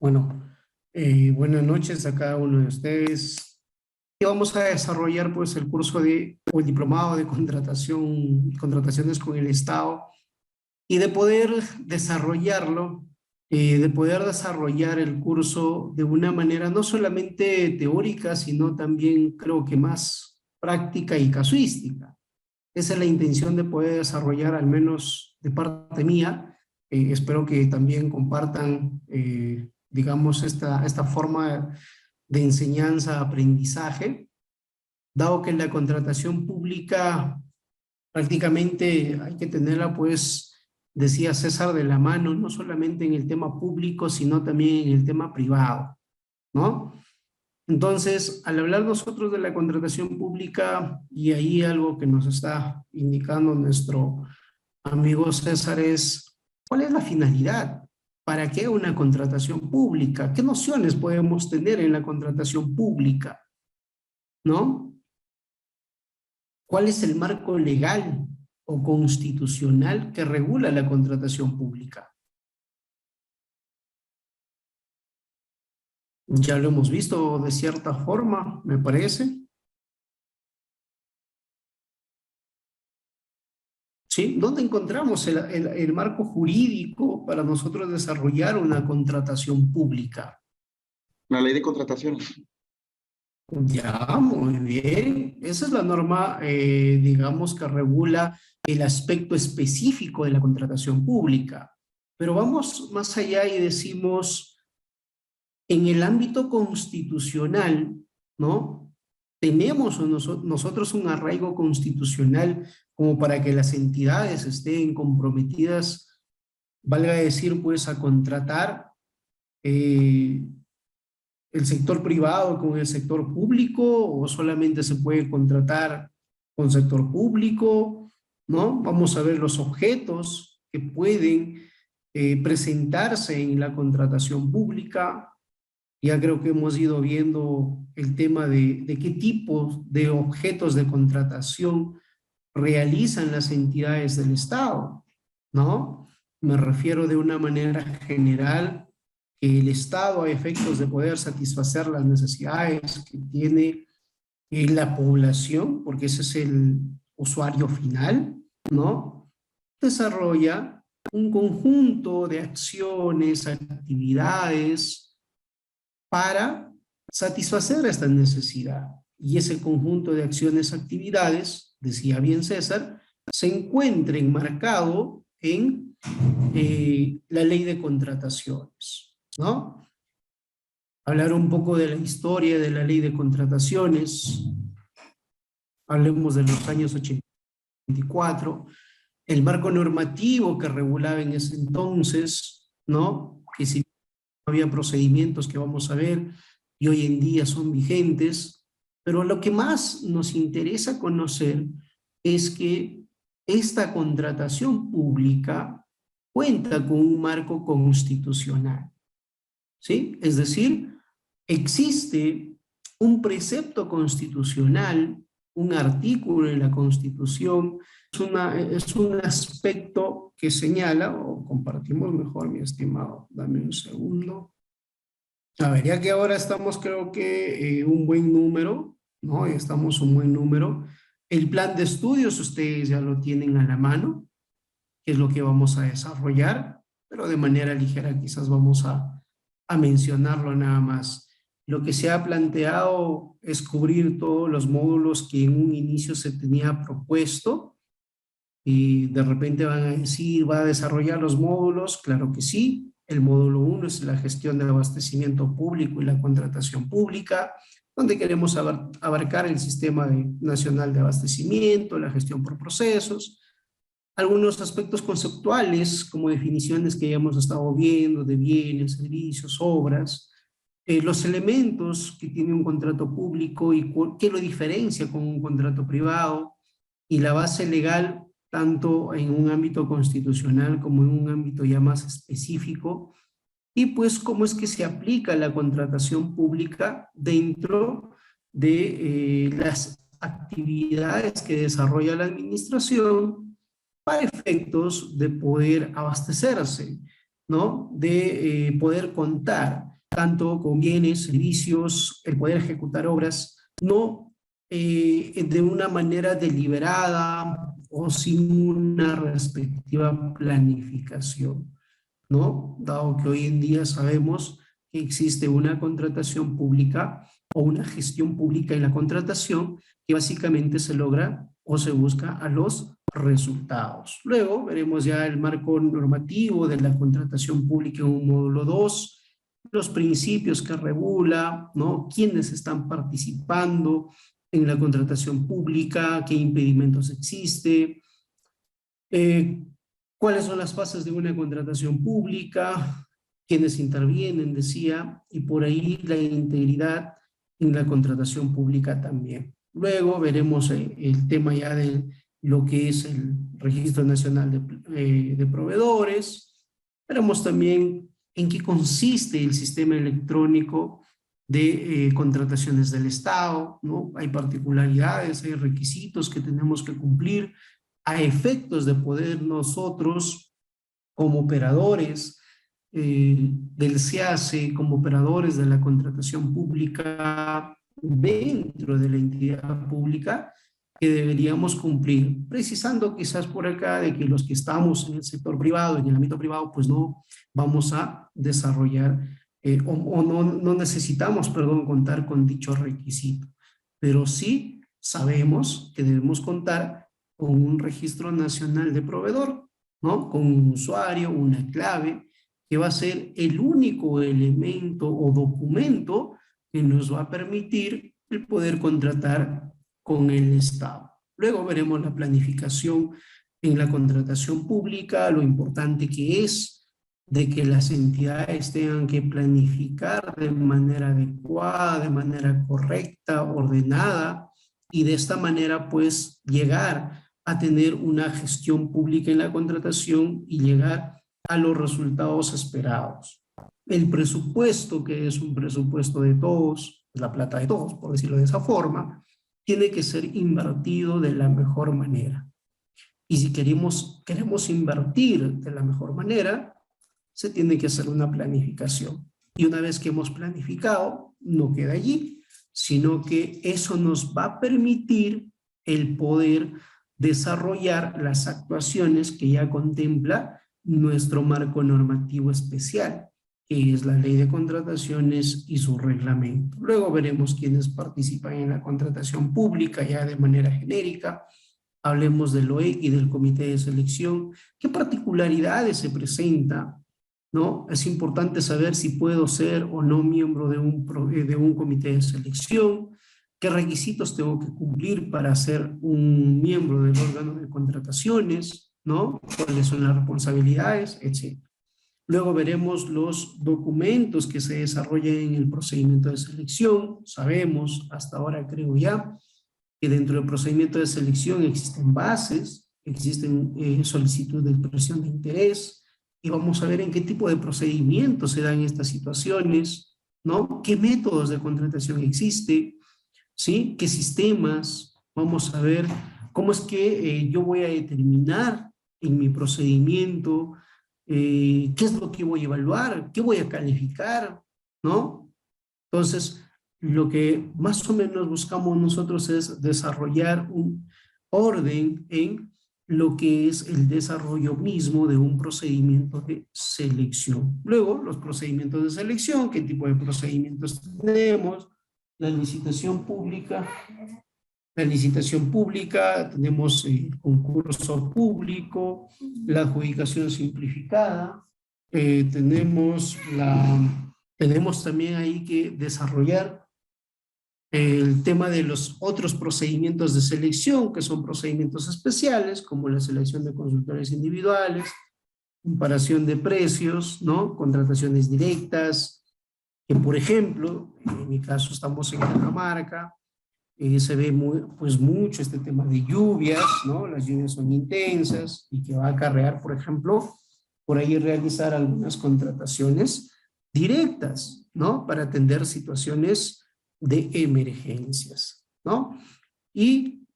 Bueno, buenas noches a cada uno de ustedes. Y vamos a desarrollar pues el curso o el diplomado de contrataciones con el Estado y de poder desarrollarlo, de poder desarrollar el curso de una manera no solamente teórica, sino también creo que más práctica y casuística. Esa es la intención de poder desarrollar, al menos de parte mía. Espero que también compartan, digamos, esta forma de enseñanza-aprendizaje, dado que la contratación pública prácticamente hay que tenerla, pues, decía César, de la mano, no solamente en el tema público, sino también en el tema privado, ¿no? Entonces, al hablar nosotros de la contratación pública, y ahí algo que nos está indicando nuestro amigo César es, ¿cuál es la finalidad? ¿Para qué una contratación pública? ¿Qué nociones podemos tener en la contratación pública? ¿No? ¿Cuál es el marco legal o constitucional que regula la contratación pública? Ya lo hemos visto de cierta forma, me parece. ¿Sí? ¿Dónde encontramos el marco jurídico para nosotros desarrollar una contratación pública? La ley de contrataciones. Ya, muy bien. Esa es la norma, digamos, que regula el aspecto específico de la contratación pública. Pero vamos más allá y decimos, en el ámbito constitucional, ¿no? Tenemos nosotros un arraigo constitucional como para que las entidades estén comprometidas, valga decir, pues, a contratar eh, el sector privado con el sector público, o solamente se puede contratar con sector público, ¿no? Vamos a ver los objetos que pueden presentarse en la contratación pública. Ya creo que hemos ido viendo el tema de qué tipo de objetos de contratación realizan las entidades del Estado, ¿no? Me refiero de una manera general que el Estado, a efectos de poder satisfacer las necesidades que tiene la población, porque ese es el usuario final, ¿no? Desarrolla un conjunto de acciones, actividades para satisfacer esta necesidad. Y ese conjunto de acciones, actividades, decía bien César, se encuentra enmarcado en la ley de contrataciones, ¿no? Hablar un poco de la historia de la ley de contrataciones, hablemos de los años 84, el marco normativo que regulaba en ese entonces, ¿no? Que si había procedimientos que vamos a ver y hoy en día son vigentes, pero lo que más nos interesa conocer es que esta contratación pública cuenta con un marco constitucional, ¿sí? Es decir, existe un precepto constitucional, un artículo en la Constitución, es un aspecto que señala, o compartimos mejor, mi estimado, dame un segundo. A ver, ya que ahora estamos, creo que un buen número, ¿no? Estamos un buen número. El plan de estudios ustedes ya lo tienen a la mano, que es lo que vamos a desarrollar, pero de manera ligera quizás vamos a mencionarlo nada más. Lo que se ha planteado es cubrir todos los módulos que en un inicio se tenía propuesto, y de repente van a decir, ¿va a desarrollar los módulos? Claro que sí. El módulo 1 es la gestión de abastecimiento público y la contratación pública, donde queremos abarcar el sistema nacional de abastecimiento, la gestión por procesos, algunos aspectos conceptuales, como definiciones que ya hemos estado viendo de bienes, servicios, obras, los elementos que tiene un contrato público y qué lo diferencia con un contrato privado, y la base legal tanto en un ámbito constitucional como en un ámbito ya más específico, y pues cómo es que se aplica la contratación pública dentro de las actividades que desarrolla la administración para efectos de poder abastecerse, ¿no? De poder contar tanto con bienes, servicios, el poder ejecutar obras, no de una manera deliberada o sin una respectiva planificación, ¿no? Dado que hoy en día sabemos que existe una contratación pública o una gestión pública en la contratación que básicamente se logra o se busca a los resultados. Luego veremos ya el marco normativo de la contratación pública en un módulo 2, los principios que regula, ¿no? Quiénes están participando en la contratación pública, qué impedimentos existe, cuáles son las fases de una contratación pública, quiénes intervienen, decía, y por ahí la integridad en la contratación pública también. Luego veremos el tema ya de lo que es el Registro Nacional de Proveedores. Veremos también en qué consiste el sistema electrónico de contrataciones del Estado, ¿no? Hay particularidades, hay requisitos que tenemos que cumplir a efectos de poder nosotros, como operadores del SEACE, como operadores de la contratación pública dentro de la entidad pública, que deberíamos cumplir, precisando quizás por acá de que los que estamos en el sector privado, en el ámbito privado, pues no vamos a desarrollar o no necesitamos, perdón, contar con dicho requisito, pero sí sabemos que debemos contar con un registro nacional de proveedor, ¿no? Con un usuario, una clave, que va a ser el único elemento o documento que nos va a permitir el poder contratar con el Estado. Luego veremos la planificación en la contratación pública, lo importante que es de que las entidades tengan que planificar de manera adecuada, de manera correcta, ordenada, y de esta manera pues llegar a tener una gestión pública en la contratación y llegar a los resultados esperados. El presupuesto, que es un presupuesto de todos, la plata de todos, por decirlo de esa forma, tiene que ser invertido de la mejor manera. Y si queremos invertir de la mejor manera, se tiene que hacer una planificación. Y una vez que hemos planificado, no queda allí, sino que eso nos va a permitir el poder desarrollar las actuaciones que ya contempla nuestro marco normativo especial, que es la Ley de Contrataciones y su reglamento. Luego veremos quiénes participan en la contratación pública ya de manera genérica. Hablemos del OEC y del Comité de Selección. ¿Qué particularidades se presentan? ¿No? Es importante saber si puedo ser o no miembro de un comité de selección, qué requisitos tengo que cumplir para ser un miembro del órgano de contrataciones, ¿no? Cuáles son las responsabilidades, etc. Luego veremos los documentos que se desarrollan en el procedimiento de selección. Sabemos, hasta ahora creo ya, que dentro del procedimiento de selección existen bases, existen solicitudes de expresión de interés, y vamos a ver en qué tipo de procedimientos se dan estas situaciones, ¿no? ¿Qué métodos de contratación existe? ¿Sí? ¿Qué sistemas? Vamos a ver cómo es que yo voy a determinar en mi procedimiento qué es lo que voy a evaluar, qué voy a calificar, ¿no? Entonces, lo que más o menos buscamos nosotros es desarrollar un orden en lo que es el desarrollo mismo de un procedimiento de selección. Luego, los procedimientos de selección, qué tipo de procedimientos tenemos, la licitación pública. La licitación pública, tenemos el concurso público, la adjudicación simplificada, tenemos también ahí que desarrollar el tema de los otros procedimientos de selección, que son procedimientos especiales, como la selección de consultores individuales, comparación de precios, ¿no? Contrataciones directas, que por ejemplo, en mi caso estamos en Cajamarca, se ve pues mucho este tema de lluvias, ¿no? Las lluvias son intensas y que va a acarrear, por ejemplo, por ahí realizar algunas contrataciones directas, ¿no? Para atender situaciones de emergencias, ¿no? Y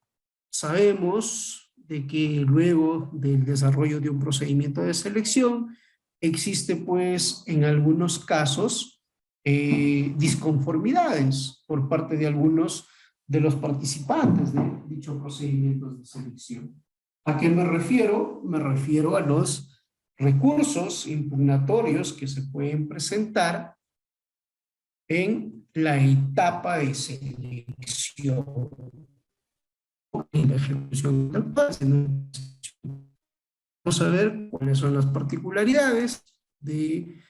sabemos de que luego del desarrollo de un procedimiento de selección existe pues en algunos casos disconformidades por parte de algunos de los participantes de dichos procedimientos de selección. ¿A qué me refiero? Me refiero a los recursos impugnatorios que se pueden presentar en la etapa de selección, en la ejecución contractual. Vamos a ver cuáles son las particularidades de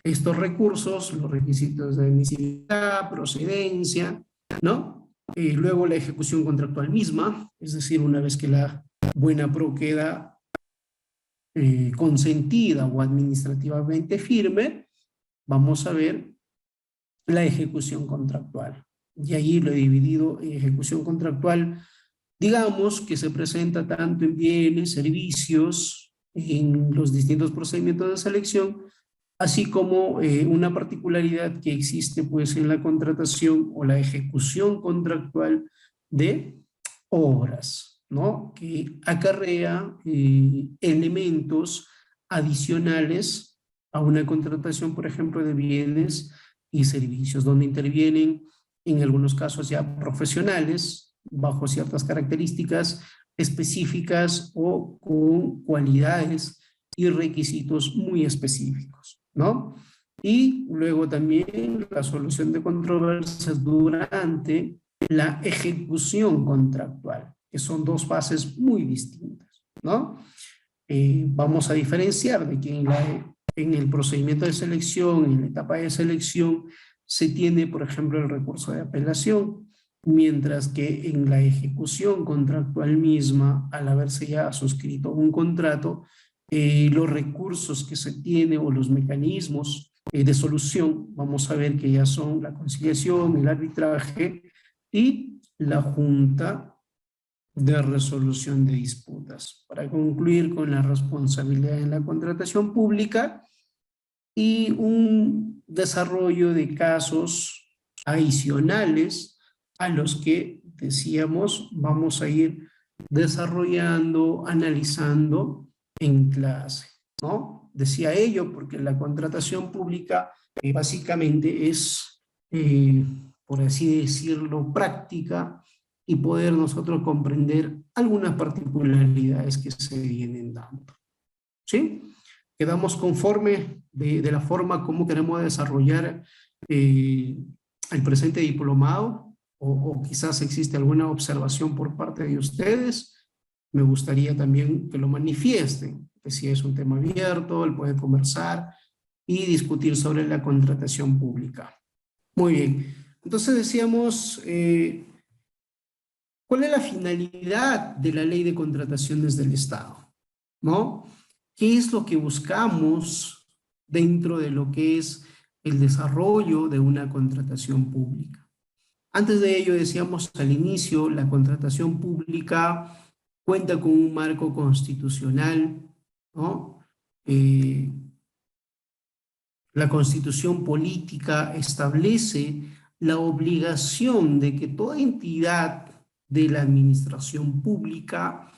estos recursos, los requisitos de admisibilidad, procedencia, ¿no? Luego la ejecución contractual misma, es decir, una vez que la buena pro queda consentida o administrativamente firme, vamos a ver la ejecución contractual. Y ahí lo he dividido en ejecución contractual, digamos, que se presenta tanto en bienes, servicios, en los distintos procedimientos de selección, así como una particularidad que existe pues en la contratación o la ejecución contractual de obras, ¿no? Que acarrea elementos adicionales a una contratación, por ejemplo, de bienes y servicios, donde intervienen en algunos casos ya profesionales bajo ciertas características específicas o con cualidades y requisitos muy específicos, ¿no? Y luego también la solución de controversias durante la ejecución contractual, que son dos fases muy distintas, ¿no? Vamos a diferenciar de que en el procedimiento de selección, en la etapa de selección, se tiene, por ejemplo, el recurso de apelación, mientras que en la ejecución contractual misma, al haberse ya suscrito un contrato, los recursos que se tiene o los mecanismos de solución, vamos a ver que ya son la conciliación, el arbitraje y la junta de resolución de disputas. Para concluir con la responsabilidad en la contratación pública y un desarrollo de casos adicionales a los que decíamos vamos a ir desarrollando, analizando en clase, ¿no? Decía ello porque la contratación pública básicamente es, por así decirlo, práctica y poder nosotros comprender algunas particularidades que se vienen dando. ¿Sí? Quedamos conforme de la forma como queremos desarrollar el presente diplomado o quizás existe alguna observación por parte de ustedes. Me gustaría también que lo manifiesten, que si es un tema abierto, él puede conversar y discutir sobre la contratación pública. Muy bien, entonces decíamos, ¿cuál es la finalidad de la ley de contrataciones del Estado? ¿No? ¿Qué es lo que buscamos dentro de lo que es el desarrollo de una contratación pública? Antes de ello decíamos al inicio, la contratación pública cuenta con un marco constitucional, ¿no? La Constitución política establece la obligación de que toda entidad de la administración pública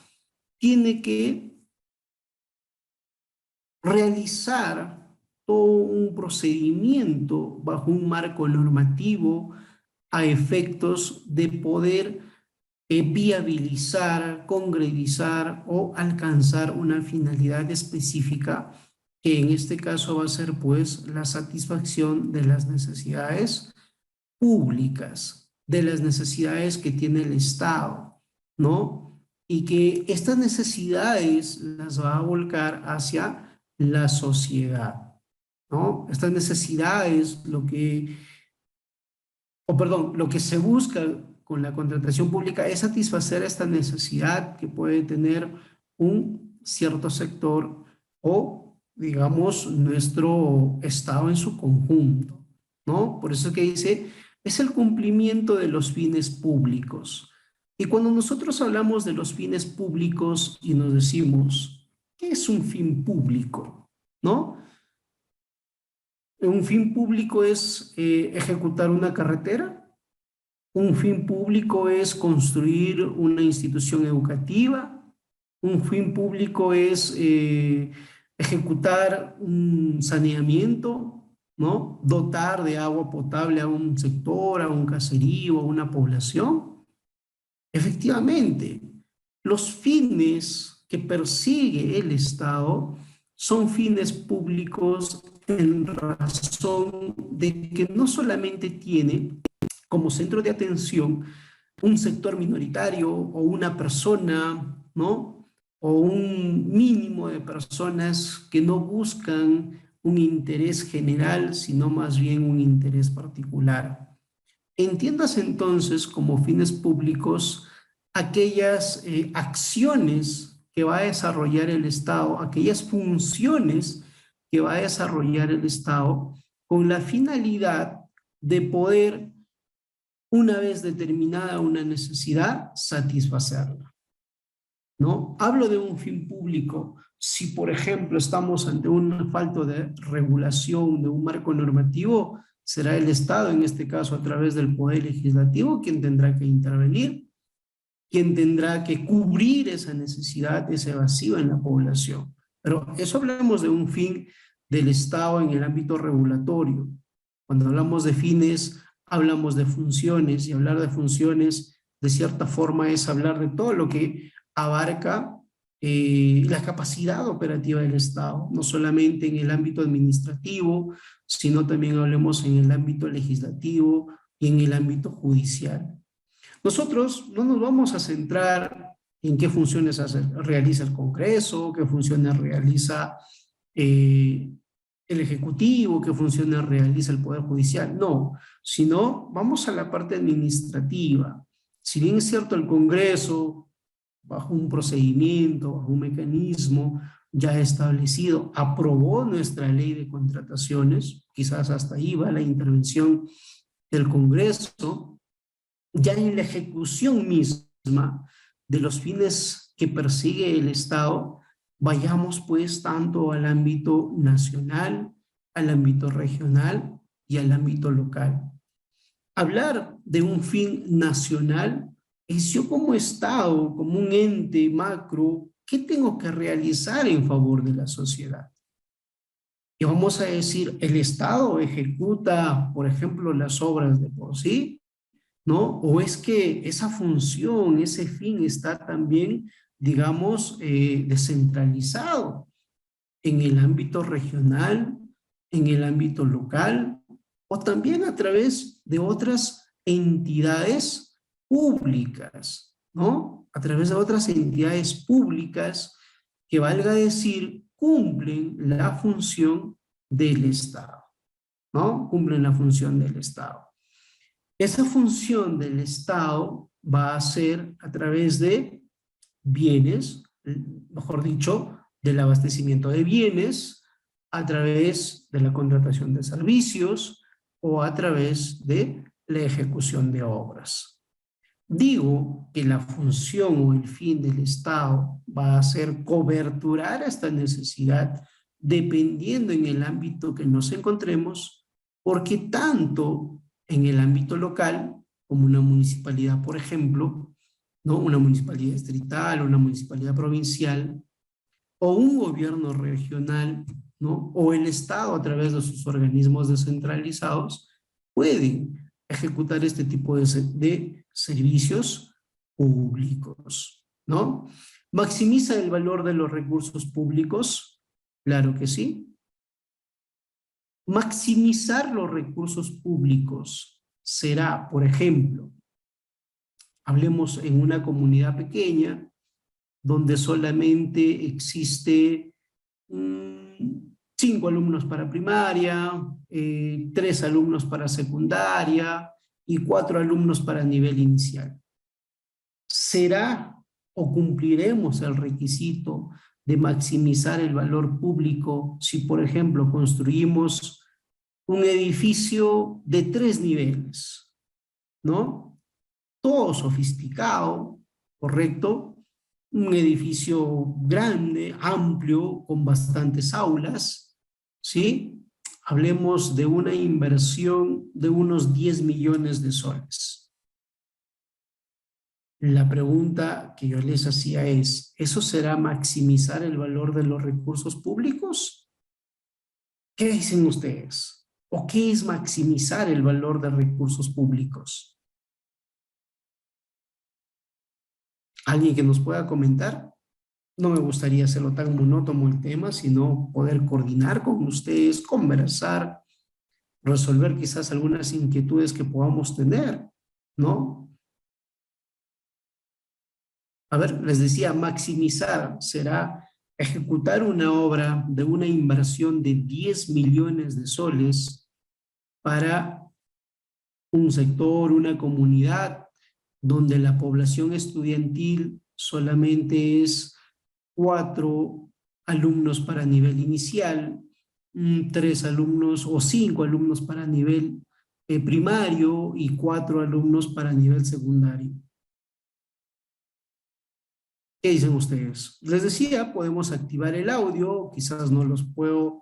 tiene que realizar todo un procedimiento bajo un marco normativo a efectos de poder viabilizar, concretizar o alcanzar una finalidad específica que en este caso va a ser pues la satisfacción de las necesidades públicas, de las necesidades que tiene el Estado, ¿no? Y que estas necesidades las va a volcar hacia la sociedad, ¿no? Estas necesidades, lo que se busca con la contratación pública es satisfacer esta necesidad que puede tener un cierto sector o, digamos, nuestro Estado en su conjunto, ¿no? Por eso que dice, es el cumplimiento de los fines públicos. Y cuando nosotros hablamos de los fines públicos y nos decimos, ¿qué es un fin público? ¿No? Un fin público es ejecutar una carretera. Un fin público es construir una institución educativa. Un fin público es ejecutar un saneamiento. ¿no? Dotar de agua potable a un sector, a un caserío, a una población. Efectivamente, los fines que persigue el Estado son fines públicos en razón de que no solamente tiene como centro de atención un sector minoritario o una persona, ¿no? O un mínimo de personas que no buscan un interés general, sino más bien un interés particular. Entiendas entonces como fines públicos aquellas acciones que va a desarrollar el Estado, aquellas funciones que va a desarrollar el Estado con la finalidad de poder, una vez determinada una necesidad, satisfacerla, ¿no? Hablo de un fin público. Si, por ejemplo, estamos ante una falta de regulación de un marco normativo, será el Estado, en este caso a través del Poder Legislativo, quien tendrá que intervenir, quien tendrá que cubrir esa necesidad, ese vacío en la población. Pero eso hablamos de un fin del Estado en el ámbito regulatorio. Cuando hablamos de fines, hablamos de funciones, y hablar de funciones, de cierta forma, es hablar de todo lo que abarca la capacidad operativa del Estado, no solamente en el ámbito administrativo, sino también hablemos en el ámbito legislativo y en el ámbito judicial. Nosotros no nos vamos a centrar en qué funciones realiza el Congreso, qué funciones realiza el Ejecutivo, qué funciones realiza el Poder Judicial, no, sino vamos a la parte administrativa. Si bien es cierto, el Congreso, bajo un procedimiento, bajo un mecanismo ya establecido, aprobó nuestra ley de contrataciones, quizás hasta ahí va la intervención del Congreso, ya en la ejecución misma de los fines que persigue el Estado, vayamos pues tanto al ámbito nacional, al ámbito regional y al ámbito local. Hablar de un fin nacional es yo como Estado, como un ente macro, ¿qué tengo que realizar en favor de la sociedad? Y vamos a decir, el Estado ejecuta, por ejemplo, las obras de por sí, ¿no? O es que esa función, ese fin está también, digamos, descentralizado en el ámbito regional, en el ámbito local, o también a través de otras entidades públicas, ¿no? A través de otras entidades públicas que, valga decir, cumplen la función del Estado, ¿no? Cumplen la función del Estado. Esa función del Estado va a ser a través de bienes, mejor dicho, del abastecimiento de bienes, a través de la contratación de servicios o a través de la ejecución de obras. Digo que la función o el fin del Estado va a ser coberturar esta necesidad dependiendo en el ámbito que nos encontremos, porque tanto en el ámbito local, como una municipalidad, por ejemplo, ¿no? Una municipalidad distrital, una municipalidad provincial, o un gobierno regional, ¿no? O el Estado a través de sus organismos descentralizados, pueden ejecutar este tipo de servicios públicos, ¿no? ¿Maximiza el valor de los recursos públicos? Claro que sí. Maximizar los recursos públicos será, por ejemplo, hablemos en una comunidad pequeña, donde solamente existe 5 alumnos para primaria, 3 alumnos para secundaria y 4 alumnos para nivel inicial. ¿Será o cumpliremos el requisito de maximizar el valor público si, por ejemplo, construimos un edificio de 3 niveles, ¿no? Todo sofisticado, ¿correcto? Un edificio grande, amplio, con bastantes aulas, ¿sí? Hablemos de una inversión de unos 10 millones de soles. La pregunta que yo les hacía es, ¿eso será maximizar el valor de los recursos públicos? ¿Qué dicen ustedes? ¿O qué es maximizar el valor de recursos públicos? ¿Alguien que nos pueda comentar? No me gustaría hacerlo tan monótono el tema, sino poder coordinar con ustedes, conversar, resolver quizás algunas inquietudes que podamos tener, ¿no? A ver, les decía, maximizar será ejecutar una obra de una inversión de 10 millones de soles para un sector, una comunidad donde la población estudiantil solamente es 4 alumnos para nivel inicial, 3 alumnos o 5 alumnos para nivel primario y 4 alumnos para nivel secundario. ¿Qué dicen ustedes? Les decía, podemos activar el audio, quizás no los puedo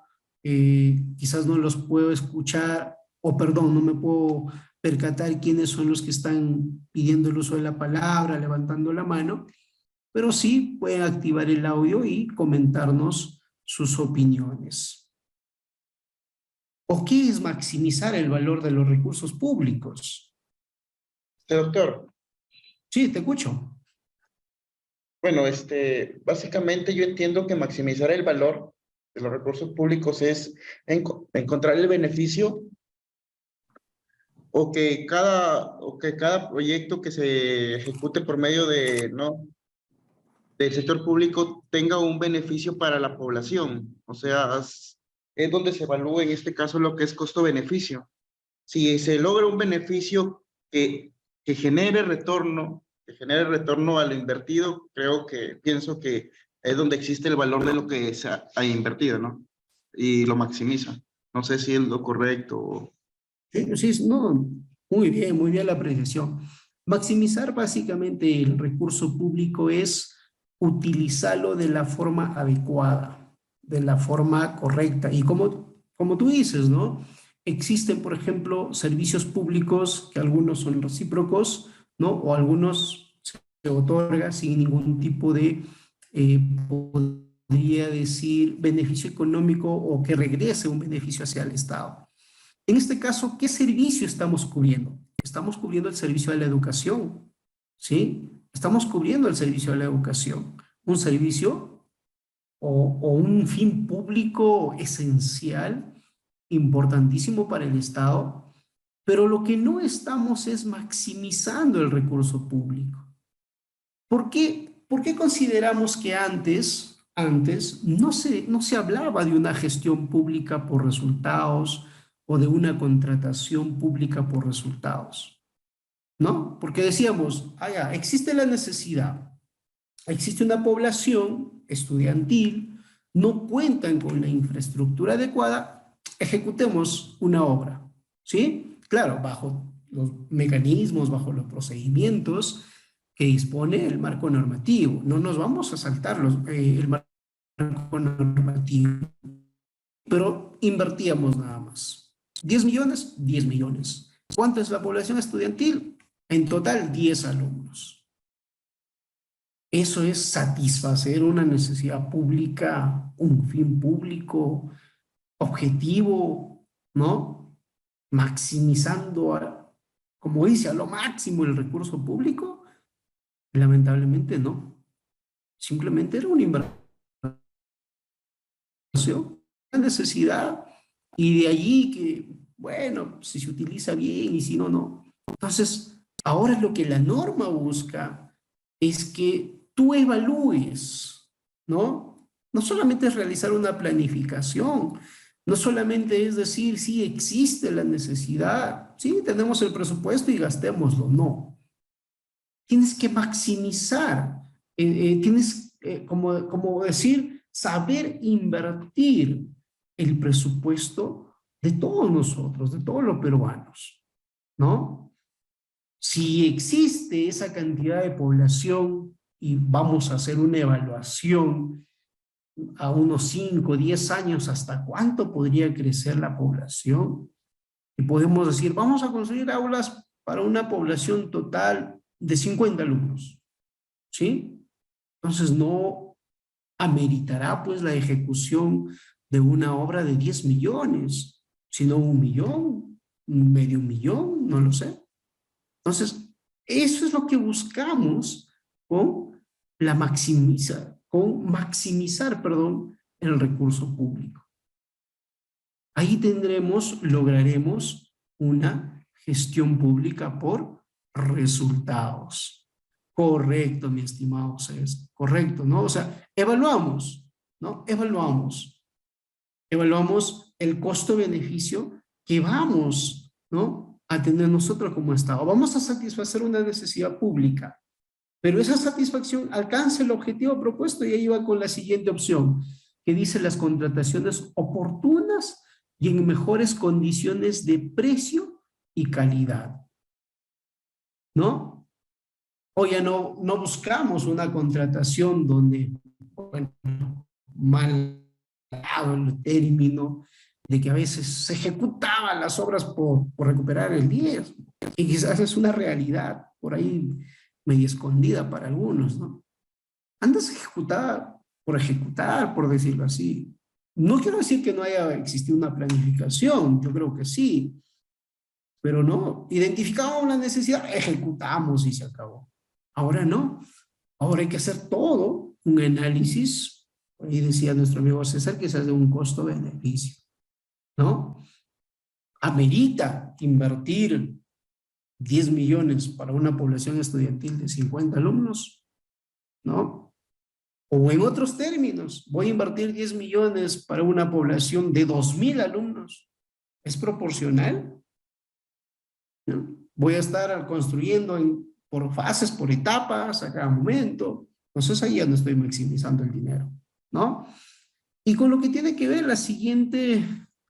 escuchar, o perdón, no me puedo percatar quiénes son los que están pidiendo el uso de la palabra, levantando la mano, pero sí pueden activar el audio y comentarnos sus opiniones. ¿O qué es maximizar el valor de los recursos públicos? Doctor, Sí, te escucho. bueno, básicamente yo entiendo que maximizar el valor de los recursos públicos es encontrar el beneficio o que cada proyecto que se ejecute por medio de, ¿no?, del sector público tenga un beneficio para la población. O sea, es donde se evalúa en este caso lo que es costo-beneficio. Si se logra un beneficio que genere retorno a lo invertido, pienso que es donde existe el valor de lo que se ha invertido, ¿no? Y lo maximiza. No sé si es lo correcto. Sí, sí, no, muy bien la apreciación. Maximizar básicamente el recurso público es utilizarlo de la forma adecuada, de la forma correcta. Y como tú dices, ¿no? Existen, por ejemplo, servicios públicos que algunos son recíprocos, ¿no? O algunos se otorga sin ningún tipo de, podría decir, beneficio económico o que regrese un beneficio hacia el Estado. En este caso, ¿qué servicio estamos cubriendo? Estamos cubriendo el servicio de la educación, ¿sí? Estamos cubriendo el servicio de la educación, un servicio o un fin público esencial, importantísimo para el Estado, pero lo que no estamos es maximizando el recurso público. ¿Por qué consideramos que antes no se hablaba de una gestión pública por resultados o de una contratación pública por resultados? ¿No? Porque decíamos, existe la necesidad, existe una población estudiantil, no cuentan con la infraestructura adecuada, ejecutemos una obra, ¿sí? Claro, bajo los mecanismos, bajo los procedimientos que dispone el marco normativo. No nos vamos a saltar el marco normativo, pero invertíamos nada más. 10 millones, 10 millones. ¿Cuánta es la población estudiantil? En total, 10 alumnos. Eso es satisfacer una necesidad pública, un fin público, objetivo, ¿no? Maximizando, como dice, a lo máximo el recurso público. Lamentablemente no. Simplemente era una inversión, una necesidad, y de allí que, bueno, si se utiliza bien y si no, no. Entonces, ahora lo que la norma busca es que tú evalúes, ¿no? No solamente es realizar una planificación, no solamente es decir, sí existe la necesidad, sí tenemos el presupuesto y gastémoslo, no. Tienes que maximizar, como decir, saber invertir el presupuesto de todos nosotros, de todos los peruanos, ¿no? Si existe esa cantidad de población y vamos a hacer una evaluación a unos 5, 10 años, ¿hasta cuánto podría crecer la población? Y podemos decir, vamos a construir aulas para una población total de 50 alumnos, ¿sí? Entonces no ameritará pues la ejecución de una obra de 10 millones, sino 1.000.000, medio millón, no lo sé. Entonces, eso es lo que buscamos con maximizar, perdón, el recurso público. Ahí lograremos una gestión pública por resultados. Correcto, mi estimado César, correcto, ¿no? O sea, evaluamos, ¿no? Evaluamos el costo-beneficio que vamos, ¿no?, a tener nosotros como Estado. Vamos a satisfacer una necesidad pública, pero esa satisfacción alcanza el objetivo propuesto, y ahí va con la siguiente opción, que dice las contrataciones oportunas y en mejores condiciones de precio y calidad, ¿no? O ya no buscamos una contratación donde, bueno, mal dado el término de que a veces se ejecutaban las obras por recuperar el dinero, y quizás es una realidad por ahí medio escondida para algunos, ¿no? Antes ejecutada por ejecutar, por decirlo así. No quiero decir que no haya existido una planificación, yo creo que sí, pero no, identificamos una necesidad, ejecutamos y se acabó. Ahora no, ahora hay que hacer todo un análisis, ahí decía nuestro amigo César, que se hace un costo-beneficio, ¿no? Amerita invertir 10 millones para una población estudiantil de 50 alumnos, ¿no? O en otros términos, voy a invertir 10 millones para una población de 2.000 alumnos. ¿Es proporcional? ¿No? Voy a estar construyendo por fases, por etapas, a cada momento. Entonces ahí ya no estoy maximizando el dinero, ¿no? Y con lo que tiene que ver la siguiente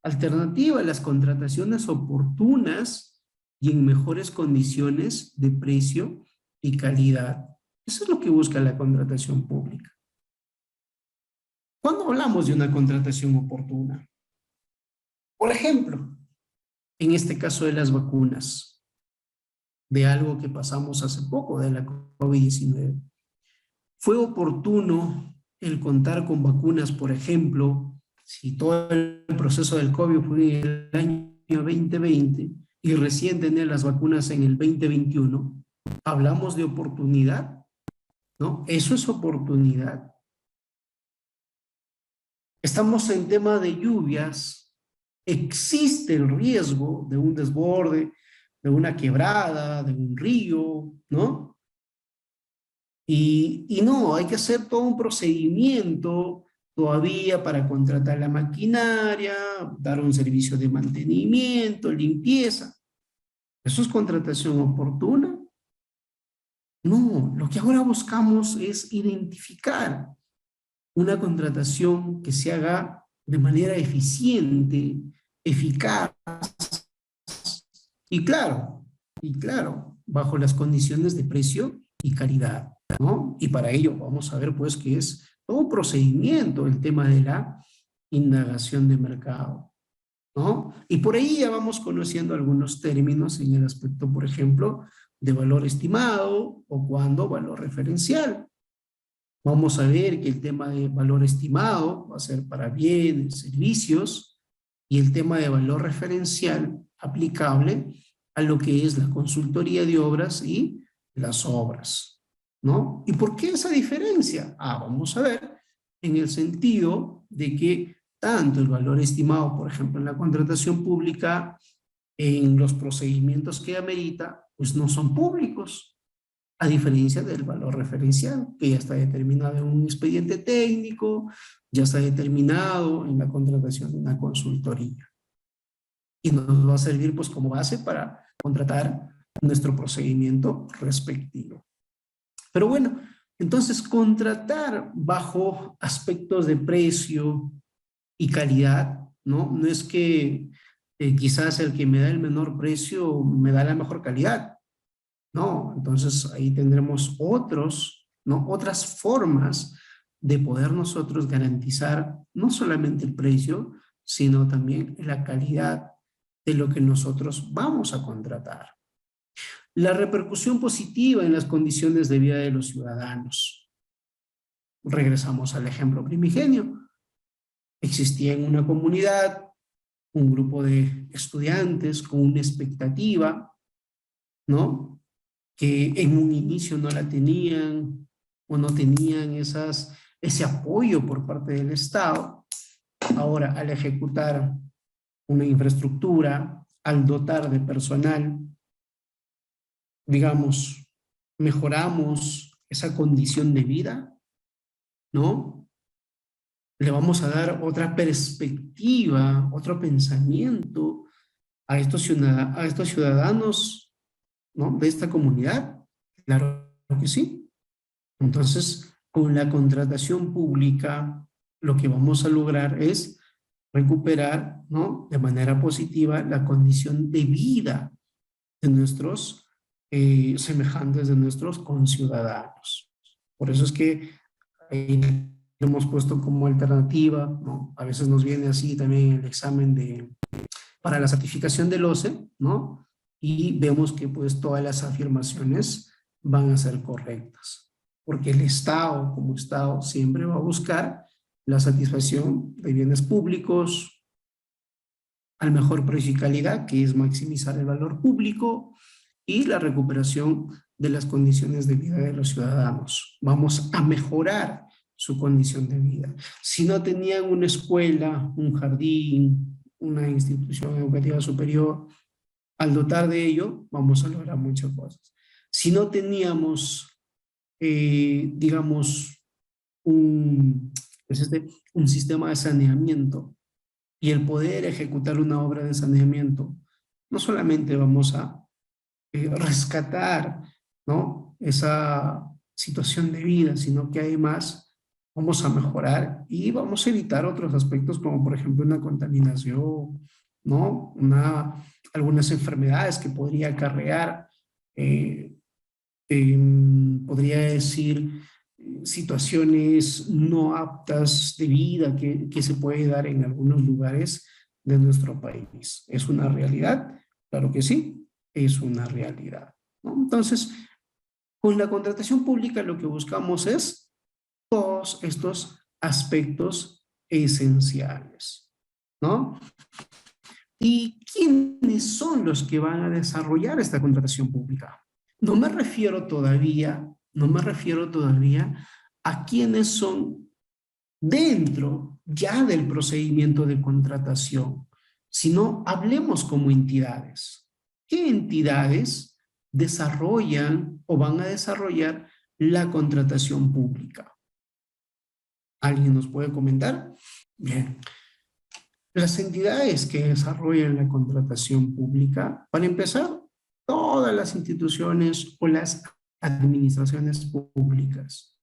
alternativa, las contrataciones oportunas y en mejores condiciones de precio y calidad. Eso es lo que busca la contratación pública. ¿Cuándo hablamos de una contratación oportuna? Por ejemplo, en este caso de las vacunas, de algo que pasamos hace poco, de la COVID-19. ¿Fue oportuno el contar con vacunas, por ejemplo, si todo el proceso del COVID fue en el año 2020 y recién tener las vacunas en el 2021? ¿Hablamos de oportunidad? ¿No? Eso es oportunidad. Estamos en tema de lluvias. Existe el riesgo de un desborde, de una quebrada, de un río, ¿no? Y no, hay que hacer todo un procedimiento todavía para contratar la maquinaria, dar un servicio de mantenimiento, limpieza. ¿Eso es contratación oportuna? No, lo que ahora buscamos es identificar una contratación que se haga de manera eficiente, eficaz y claro, bajo las condiciones de precio y calidad, ¿no? Y para ello vamos a ver pues que es todo un procedimiento el tema de la indagación de mercado, ¿no? Y por ahí ya vamos conociendo algunos términos en el aspecto, por ejemplo, de valor estimado o cuando valor referencial. Vamos a ver que el tema de valor estimado va a ser para bienes, servicios, y el tema de valor referencial aplicable a lo que es la consultoría de obras y las obras, ¿no? ¿Y por qué esa diferencia? Vamos a ver, en el sentido de que tanto el valor estimado, por ejemplo, en la contratación pública, en los procedimientos que amerita, pues no son públicos, a diferencia del valor referencial, que ya está determinado en un expediente técnico, ya está determinado en la contratación de una consultoría. Y nos va a servir pues como base para contratar nuestro procedimiento respectivo. Pero bueno, entonces contratar bajo aspectos de precio y calidad, ¿no? No es que quizás el que me da el menor precio me da la mejor calidad. No, entonces ahí tendremos otras formas de poder nosotros garantizar no solamente el precio, sino también la calidad de lo que nosotros vamos a contratar. La repercusión positiva en las condiciones de vida de los ciudadanos. Regresamos al ejemplo primigenio. Existía en una comunidad un grupo de estudiantes con una expectativa, ¿no? Que en un inicio no la tenían o no tenían ese apoyo por parte del Estado. Ahora, al ejecutar una infraestructura, al dotar de personal, digamos, mejoramos esa condición de vida, ¿no? Le vamos a dar otra perspectiva, otro pensamiento a estos ciudadanos, ¿no? De esta comunidad. Claro que sí. Entonces, con la contratación pública, lo que vamos a lograr es recuperar, ¿no? De manera positiva la condición de vida de nuestros semejantes, de nuestros conciudadanos. Por eso es que ahí hemos puesto como alternativa, ¿no? A veces nos viene así también el examen para la certificación del OCE, ¿no? Y vemos que pues todas las afirmaciones van a ser correctas, porque el Estado como Estado siempre va a buscar la satisfacción de bienes públicos al mejor precio y calidad, que es maximizar el valor público y la recuperación de las condiciones de vida de los ciudadanos. Vamos a mejorar su condición de vida. Si no tenían una escuela, un jardín, una institución educativa superior, al dotar de ello, vamos a lograr muchas cosas. Si no teníamos, digamos, un, un sistema de saneamiento y el poder ejecutar una obra de saneamiento, no solamente vamos a rescatar, ¿no? Esa situación de vida, sino que además vamos a mejorar y vamos a evitar otros aspectos como por ejemplo una contaminación, ¿no? Algunas enfermedades que podría acarrear, podría decir, situaciones no aptas de vida que se puede dar en algunos lugares de nuestro país. ¿Es una realidad? Claro que sí, es una realidad, ¿no? Entonces, con la contratación pública lo que buscamos es todos estos aspectos esenciales, ¿no? ¿Y quiénes son los que van a desarrollar esta contratación pública? No me refiero todavía a quienes son dentro ya del procedimiento de contratación, sino hablemos como entidades. ¿Qué entidades desarrollan o van a desarrollar la contratación pública? ¿Alguien nos puede comentar? Bien. Las entidades que desarrollan la contratación pública, para empezar, todas las instituciones o las administraciones públicas.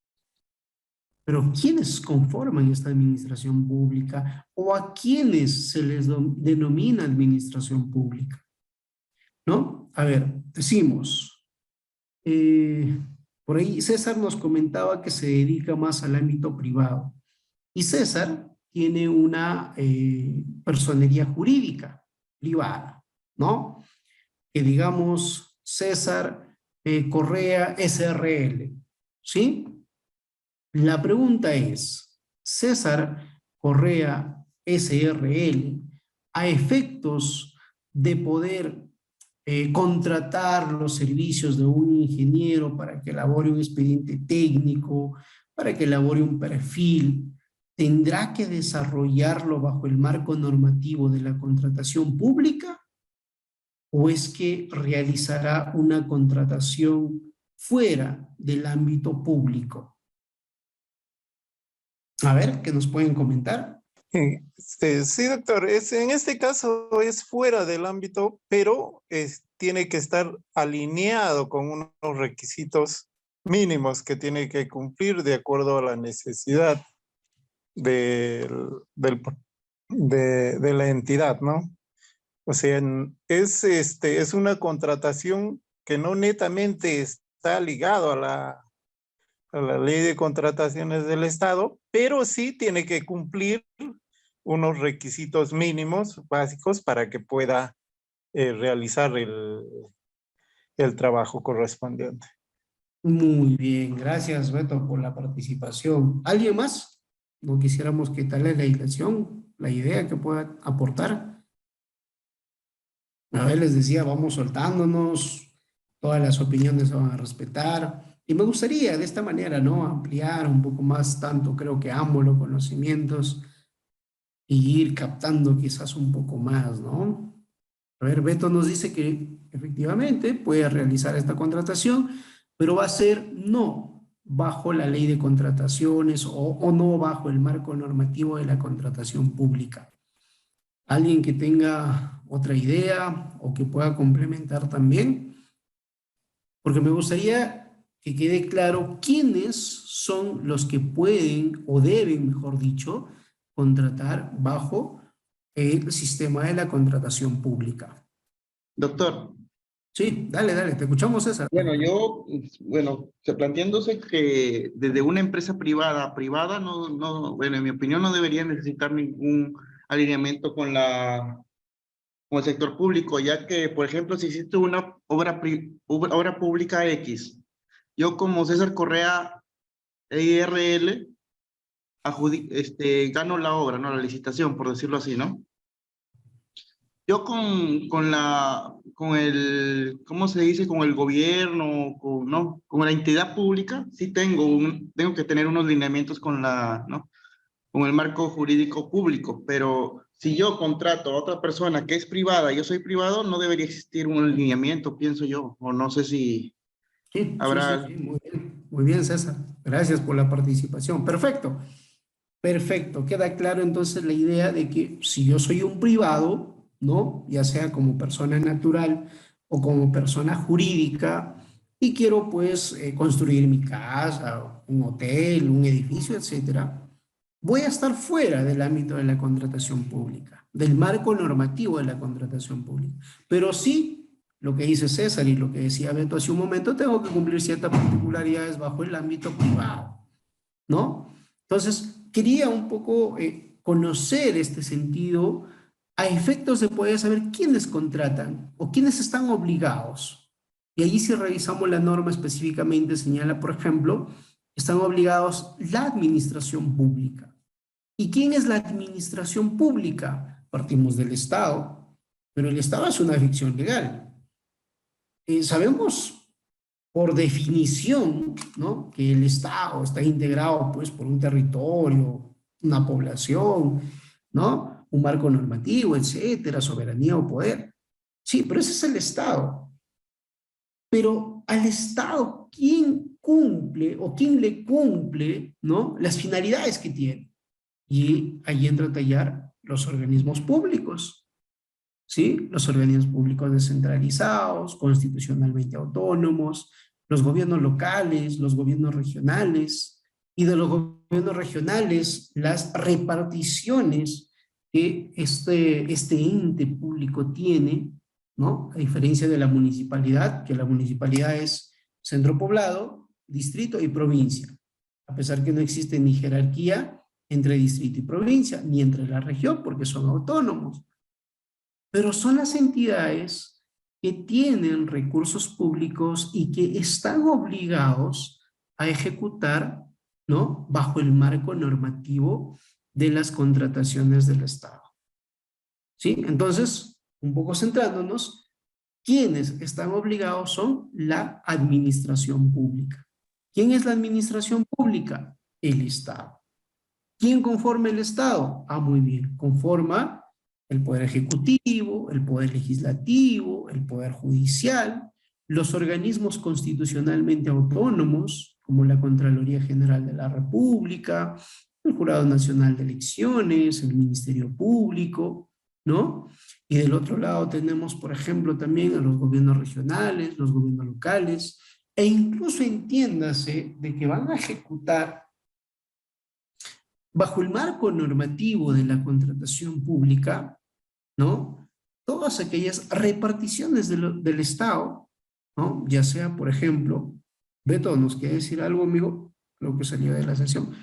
Pero ¿quiénes conforman esta administración pública o a quiénes se les denomina administración pública? ¿No? A ver, decimos, por ahí César nos comentaba que se dedica más al ámbito privado. Y César tiene una personería jurídica privada, ¿no? Que digamos César Correa SRL, ¿sí? La pregunta es, César Correa SRL, a efectos de poder contratar los servicios de un ingeniero para que elabore un expediente técnico, para que elabore un perfil, ¿tendrá que desarrollarlo bajo el marco normativo de la contratación pública? ¿O es que realizará una contratación fuera del ámbito público? A ver, ¿qué nos pueden comentar? Sí, doctor, en este caso es fuera del ámbito, pero tiene que estar alineado con unos requisitos mínimos que tiene que cumplir de acuerdo a la necesidad de la entidad, ¿no? O sea, es una contratación que no netamente está ligado a la ley de contrataciones del Estado, pero sí tiene que cumplir unos requisitos mínimos básicos para que pueda realizar el trabajo correspondiente. Muy bien, gracias Beto por la participación. ¿Alguien más? No quisiéramos quitarle la ilación, la idea que pueda aportar. A ver, les decía, vamos soltándonos, todas las opiniones se van a respetar. Y me gustaría de esta manera, ¿no? Ampliar un poco más, tanto creo que ambos los conocimientos y ir captando quizás un poco más, ¿no? A ver, Beto nos dice que efectivamente puede realizar esta contratación, pero va a ser no bajo la ley de contrataciones o no bajo el marco normativo de la contratación pública. Alguien que tenga otra idea o que pueda complementar también, porque me gustaría que quede claro quiénes son los que pueden o deben, mejor dicho, contratar bajo el sistema de la contratación pública. Doctor, Sí, dale, dale, te escuchamos, César. planteándose que desde una empresa privada a privada, bueno, en mi opinión no debería necesitar ningún alineamiento con el sector público, ya que, por ejemplo, si existe una obra pública X, yo como César Correa EIRL, gano la obra, ¿no? La licitación, por decirlo así, ¿no? Yo ¿cómo se dice? Con el gobierno, ¿no? Con la entidad pública, sí tengo que tener unos lineamientos ¿no? Con el marco jurídico público, pero si yo contrato a otra persona que es privada y yo soy privado, no debería existir un lineamiento, pienso yo, o no sé si Sí, sí, sí, habrá... sí, muy bien, César. Gracias por la participación. Perfecto, perfecto. Queda claro entonces la idea de que si yo soy un privado, ¿no? Ya sea como persona natural o como persona jurídica, y quiero pues construir mi casa, un hotel, un edificio, etcétera, voy a estar fuera del ámbito de la contratación pública, del marco normativo de la contratación pública. Pero sí, lo que dice César y lo que decía Beto hace un momento, tengo que cumplir ciertas particularidades bajo el ámbito privado, ¿no? Entonces, quería un poco conocer este sentido a efectos de poder saber quiénes contratan o quiénes están obligados. Y allí si revisamos la norma específicamente señala, por ejemplo, están obligados la administración pública. ¿Y quién es la administración pública? Partimos del Estado, pero el Estado es una ficción legal. Sabemos por definición, ¿no? Que el Estado está integrado pues por un territorio, una población, ¿no? Un marco normativo, etcétera, soberanía o poder. Sí, pero ese es el Estado. Pero al Estado, ¿quién cumple o quién le cumple, ¿no? Las finalidades que tiene? Y ahí entra a tallar los organismos públicos, ¿sí? Los organismos públicos descentralizados, constitucionalmente autónomos, los gobiernos locales, los gobiernos regionales, y de los gobiernos regionales, las reparticiones que este ente público tiene, ¿no? A diferencia de la municipalidad, que la municipalidad es centro poblado, distrito y provincia, a pesar que no existe ni jerarquía entre distrito y provincia, ni entre la región, porque son autónomos, pero son las entidades que tienen recursos públicos y que están obligados a ejecutar, ¿no? Bajo el marco normativo de las contrataciones del Estado. ¿Sí? Entonces, un poco centrándonos, quienes están obligados son la administración pública. ¿Quién es la administración pública? El Estado. ¿Quién conforma el Estado? Ah, muy bien, conforma el Poder Ejecutivo, el Poder Legislativo, el Poder Judicial, los organismos constitucionalmente autónomos, como la Contraloría General de la República, el Jurado Nacional de Elecciones, el Ministerio Público, ¿no? Y del otro lado tenemos, por ejemplo, también a los gobiernos regionales, los gobiernos locales, e incluso entiéndase de que van a ejecutar bajo el marco normativo de la contratación pública, ¿no? Todas aquellas reparticiones del Estado, ¿no? Ya sea, por ejemplo, Beto, ¿nos quiere decir algo, amigo? Creo que salió de la sesión.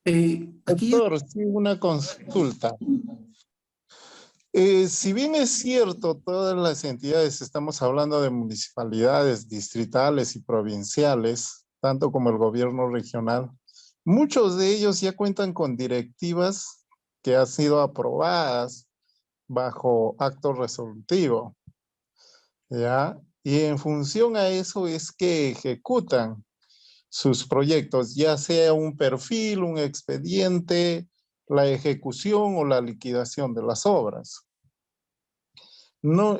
Aquí Doctor, sí, una consulta. Si bien es cierto, todas las entidades, estamos hablando de municipalidades, distritales y provinciales, tanto como el gobierno regional, muchos de ellos ya cuentan con directivas que han sido aprobadas bajo acto resolutivo. ¿ya? Y en función a eso es que ejecutan sus proyectos, ya sea un perfil, un expediente, la ejecución o la liquidación de las obras. No,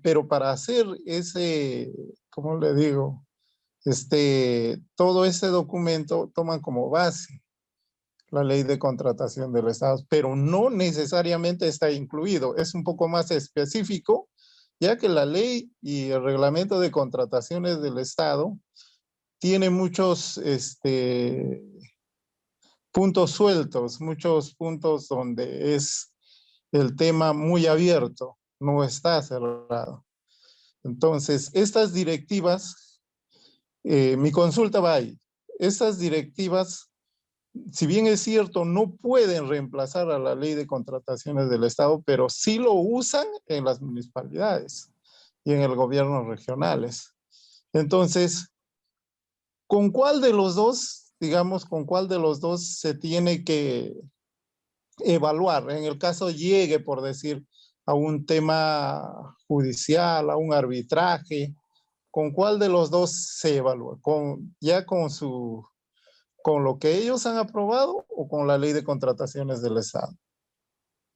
pero para hacer ese, ¿cómo le digo? Todo ese documento toman como base la ley de contratación del Estado, pero no necesariamente está incluido. Es un poco más específico, ya que la ley y el reglamento de contrataciones del Estado tiene muchos puntos sueltos, muchos puntos donde es el tema muy abierto, no está cerrado. Entonces, estas directivas, mi consulta va ahí. Estas directivas, si bien es cierto, no pueden reemplazar a la ley de contrataciones del Estado, pero sí lo usan en las municipalidades y en el gobierno regionales. Entonces, ¿con cuál de los dos, digamos, con cuál de los dos se tiene que evaluar? En el caso llegue, por decir, a un tema judicial, a un arbitraje, ¿con cuál de los dos se evalúa? ¿Ya con lo que ellos han aprobado o con la ley de contrataciones del Estado?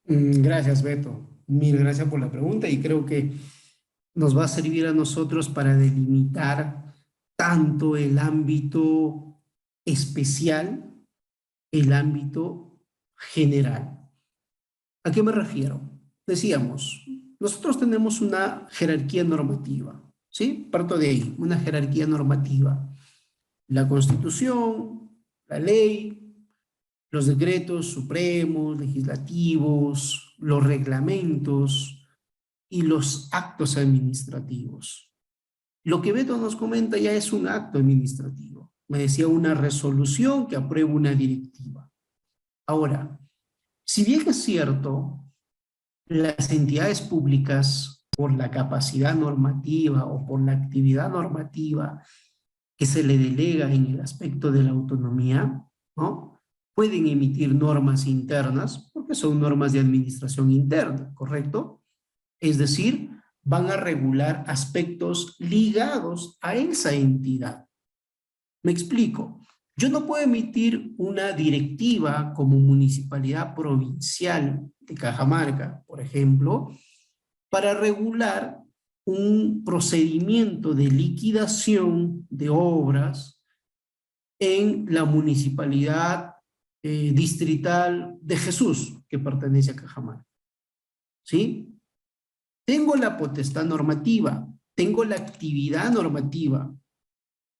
Gracias, Beto. Mil gracias por la pregunta y creo que nos va a servir a nosotros para delimitar tanto el ámbito especial, el ámbito general. ¿A qué me refiero? Decíamos, nosotros tenemos una jerarquía normativa, ¿sí? Parto de ahí, una jerarquía normativa. La Constitución, la ley, los decretos supremos, legislativos, los reglamentos y los actos administrativos. Lo que Beto nos comenta ya es un acto administrativo. Me decía una resolución que aprueba una directiva. Ahora, si bien es cierto, las entidades públicas, por la capacidad normativa o por la actividad normativa que se le delega en el aspecto de la autonomía, ¿no? Pueden emitir normas internas, porque son normas de administración interna, ¿correcto? Es decir, van a regular aspectos ligados a esa entidad. Me explico. Yo no puedo emitir una directiva como municipalidad provincial de Cajamarca, por ejemplo, para regular un procedimiento de liquidación de obras en la municipalidad distrital de Jesús, que pertenece a Cajamarca. ¿Sí? Tengo la potestad normativa, tengo la actividad normativa,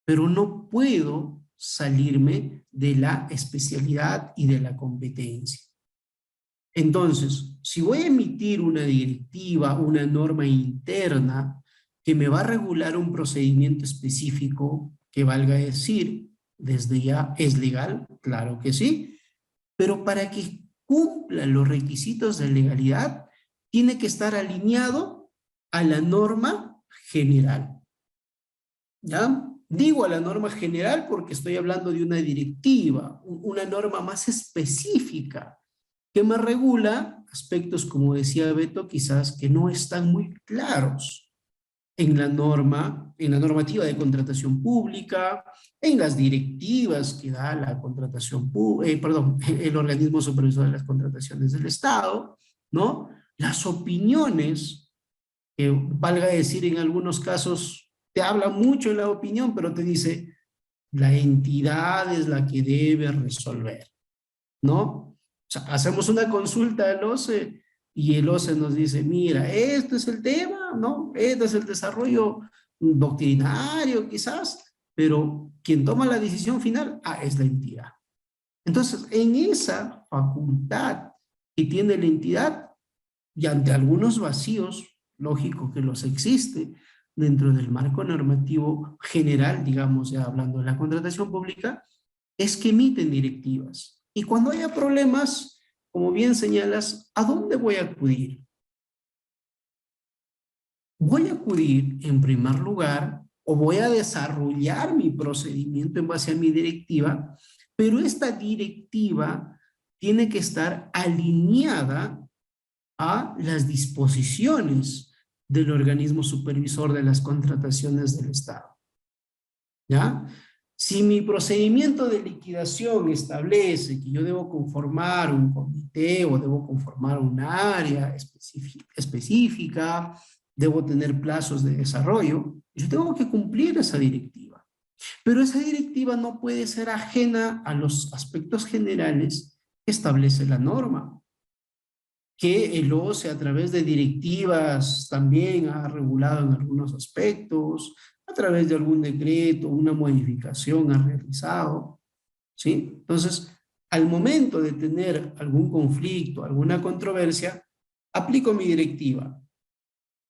pero no puedo salirme de la especialidad y de la competencia. Entonces, si voy a emitir una directiva, una norma interna que me va a regular un procedimiento específico, que valga decir, desde ya es legal, claro que sí, pero para que cumpla los requisitos de legalidad, tiene que estar alineado a la norma general. ¿Ya? Digo a la norma general porque estoy hablando de una directiva, una norma más específica que me regula aspectos, como decía Beto, quizás que no están muy claros en la normativa de contratación pública, en las directivas que da la contratación el organismo supervisor de las contrataciones del Estado, ¿no? Las opiniones, que valga decir en algunos casos, te habla mucho de la opinión, pero te dice, la entidad es la que debe resolver, ¿no? O sea, hacemos una consulta al OCE y el OCE nos dice, mira, esto es el tema, ¿no? Este es el desarrollo doctrinario quizás, pero quien toma la decisión final, es la entidad. Entonces, en esa facultad que tiene la entidad, y ante algunos vacíos, lógico que los existe, dentro del marco normativo general, digamos, ya hablando de la contratación pública, es que emiten directivas. Y cuando haya problemas, como bien señalas, ¿a dónde voy a acudir? Voy a acudir, en primer lugar, o voy a desarrollar mi procedimiento en base a mi directiva, pero esta directiva tiene que estar alineada a las disposiciones del organismo supervisor de las contrataciones del Estado. ¿Ya? Si mi procedimiento de liquidación establece que yo debo conformar un comité o debo conformar un área específica, debo tener plazos de desarrollo, yo tengo que cumplir esa directiva. Pero esa directiva no puede ser ajena a los aspectos generales que establece la norma, que el OCE a través de directivas también ha regulado en algunos aspectos, a través de algún decreto, una modificación ha realizado, ¿sí? Entonces, al momento de tener algún conflicto, alguna controversia, aplico mi directiva,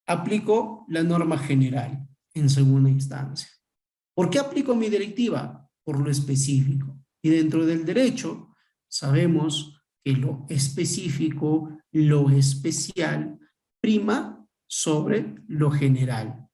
aplico la norma general en segunda instancia. ¿Por qué aplico mi directiva? Por lo específico. Y dentro del derecho sabemos que lo específico, lo especial, prima sobre lo general,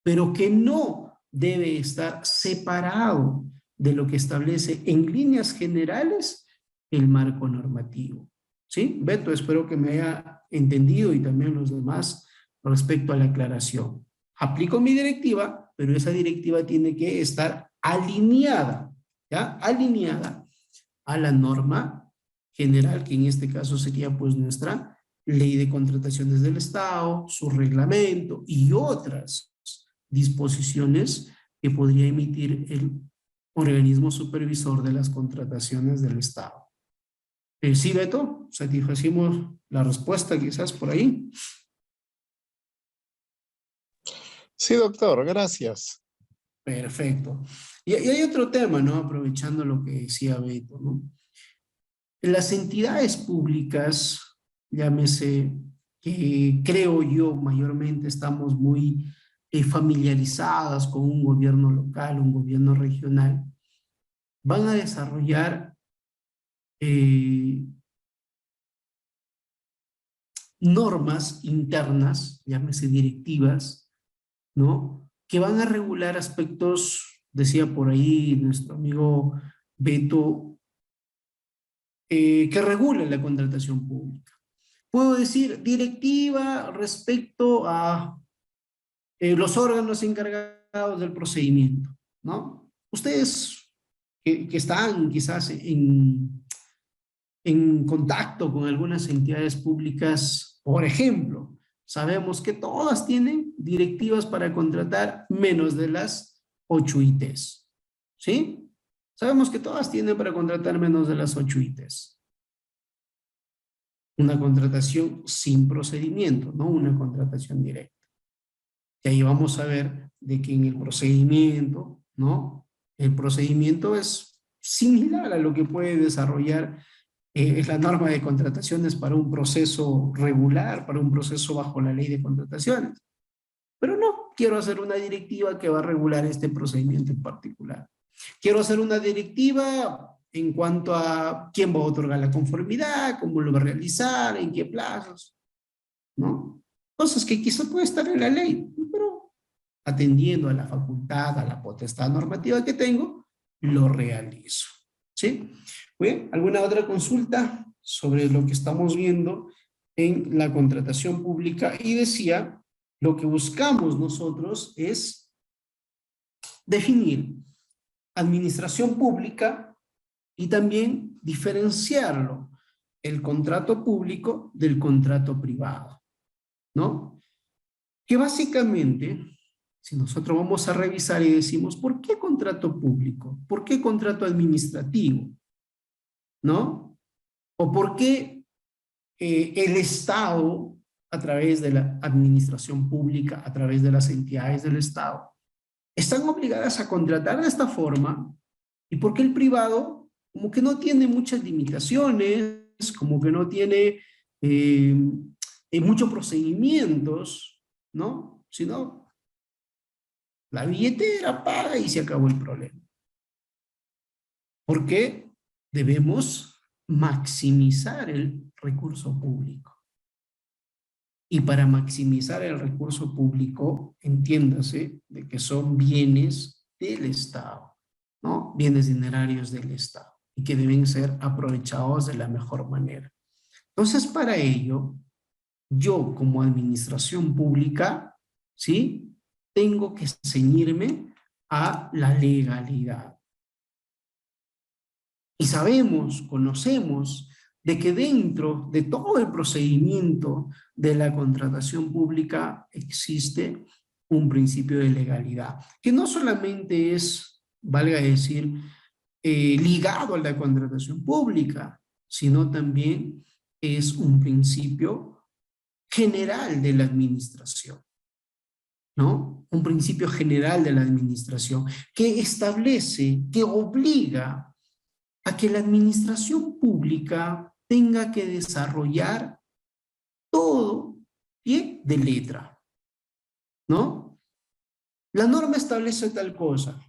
pero que no debe estar separado de lo que establece en líneas generales el marco normativo. ¿Sí? Beto, espero que me haya entendido y también los demás respecto a la aclaración. Aplico mi directiva, pero esa directiva tiene que estar alineada, ¿ya? Alineada a la norma general, que en este caso sería pues nuestra ley de contrataciones del Estado, su reglamento y otras disposiciones que podría emitir el organismo supervisor de las contrataciones del Estado. Sí, Beto, satisfacimos la respuesta quizás por ahí. Sí, doctor, gracias. Perfecto. Y hay otro tema, ¿no? Aprovechando lo que decía Beto, ¿no? Las entidades públicas, llámese, que creo yo mayormente estamos muy familiarizadas con un gobierno local, un gobierno regional, van a desarrollar normas internas, llámese directivas, ¿no? Que van a regular aspectos, decía por ahí nuestro amigo Beto, que regulan la contratación pública. Puedo decir directiva respecto a los órganos encargados del procedimiento, ¿no? Ustedes que están quizás en contacto con algunas entidades públicas, por ejemplo, sabemos que todas tienen directivas para contratar menos de las 8 ITs, ¿sí? Sabemos que todas tienen para contratar menos de las 8 ITs. Una contratación sin procedimiento, no una contratación directa. Y ahí vamos a ver de que en el procedimiento, ¿no? El procedimiento es similar a lo que puede desarrollar es la norma de contrataciones para un proceso regular, para un proceso bajo la ley de contrataciones. Pero no, quiero hacer una directiva que va a regular este procedimiento en particular. Quiero hacer una directiva en cuanto a quién va a otorgar la conformidad, cómo lo va a realizar, en qué plazos, ¿no? Cosas que quizá puede estar en la ley, pero atendiendo a la facultad, a la potestad normativa que tengo, lo realizo, ¿sí? Bien, ¿alguna otra consulta sobre lo que estamos viendo en la contratación pública? Y decía, lo que buscamos nosotros es definir administración pública y también diferenciarlo, el contrato público del contrato privado, ¿no? Que básicamente, si nosotros vamos a revisar y decimos, ¿por qué contrato público? ¿Por qué contrato administrativo? ¿No? ¿O por qué el Estado, a través de la administración pública, a través de las entidades del Estado, están obligadas a contratar de esta forma? ¿Y por qué el privado como que no tiene muchas limitaciones, como que no tiene muchos procedimientos, ¿no? Sino la billetera paga y se acabó el problema. ¿Por qué? Debemos maximizar el recurso público. Y para maximizar el recurso público, entiéndase de que son bienes del Estado, ¿no? Bienes dinerarios del Estado y que deben ser aprovechados de la mejor manera. Entonces, para ello, yo como administración pública, ¿sí? Tengo que ceñirme a la legalidad. Y sabemos, conocemos, de que dentro de todo el procedimiento de la contratación pública existe un principio de legalidad, que no solamente es, valga decir, ligado a la contratación pública, sino también es un principio general de la administración, ¿no? Un principio general de la administración que establece, que obliga a que la administración pública tenga que desarrollar todo pie de letra, ¿no? La norma establece tal cosa.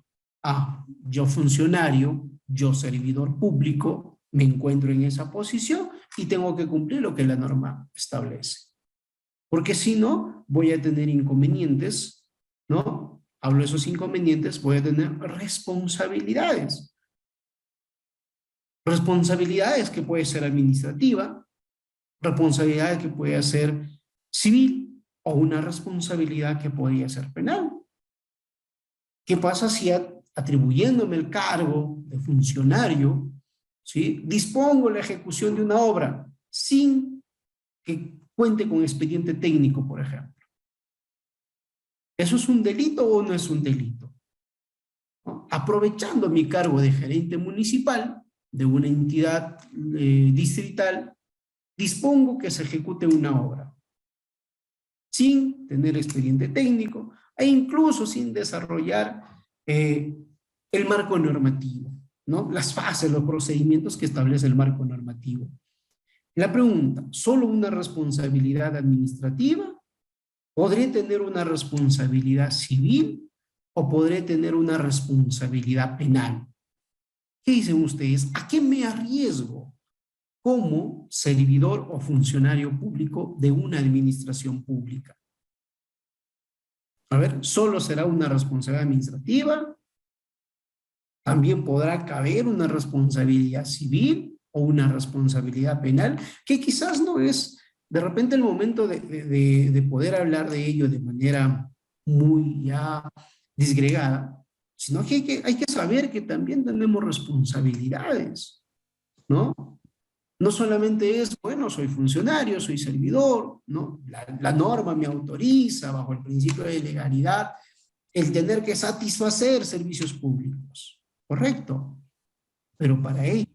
Yo funcionario, yo servidor público, me encuentro en esa posición y tengo que cumplir lo que la norma establece. Porque si no, voy a tener inconvenientes, ¿no? Hablo de esos inconvenientes, voy a tener responsabilidades. Responsabilidades que puede ser administrativa, responsabilidad que puede ser civil o una responsabilidad que podría ser penal. ¿Qué pasa si atribuyéndome el cargo de funcionario, ¿sí? Dispongo la ejecución de una obra sin que cuente con expediente técnico, por ejemplo? ¿Eso es un delito o no es un delito? ¿No? Aprovechando mi cargo de gerente municipal de una entidad distrital, dispongo que se ejecute una obra sin tener expediente técnico e incluso sin desarrollar el marco normativo, ¿no? Las fases, los procedimientos que establece el marco normativo. La pregunta, ¿solo una responsabilidad administrativa? ¿Podré tener una responsabilidad civil o podré tener una responsabilidad penal? ¿Qué dicen ustedes? ¿A qué me arriesgo como servidor o funcionario público de una administración pública? A ver, ¿solo será una responsabilidad administrativa? ¿También podrá caber una responsabilidad civil o una responsabilidad penal? Que quizás no es de repente el momento de poder hablar de ello de manera muy ya disgregada, sino que hay que saber que también tenemos responsabilidades, ¿no? No solamente es, bueno, soy funcionario, soy servidor, ¿no? La norma me autoriza, bajo el principio de legalidad, el tener que satisfacer servicios públicos, ¿correcto? Pero para ello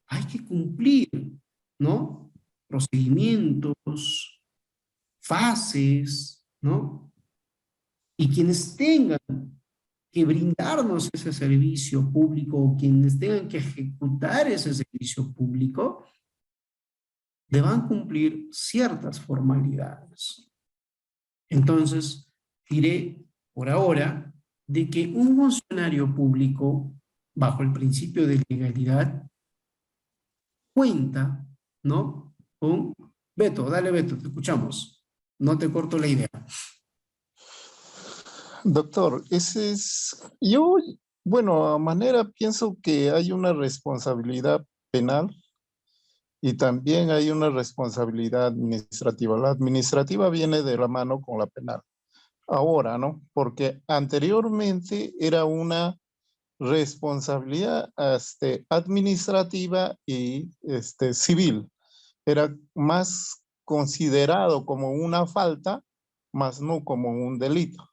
hay que cumplir, ¿no? Procedimientos, fases, ¿no? Y quienes tengan que brindarnos ese servicio público o quienes tengan que ejecutar ese servicio público, deban cumplir ciertas formalidades. Entonces, diré por ahora de que un funcionario público, bajo el principio de legalidad, cuenta, ¿no? Con Beto, dale Beto, te escuchamos. No te corto la idea. Doctor, bueno, a manera pienso que hay una responsabilidad penal y también hay una responsabilidad administrativa. La administrativa viene de la mano con la penal. Ahora, ¿no? Porque anteriormente era una responsabilidad administrativa y civil. Era más considerado como una falta, más no como un delito.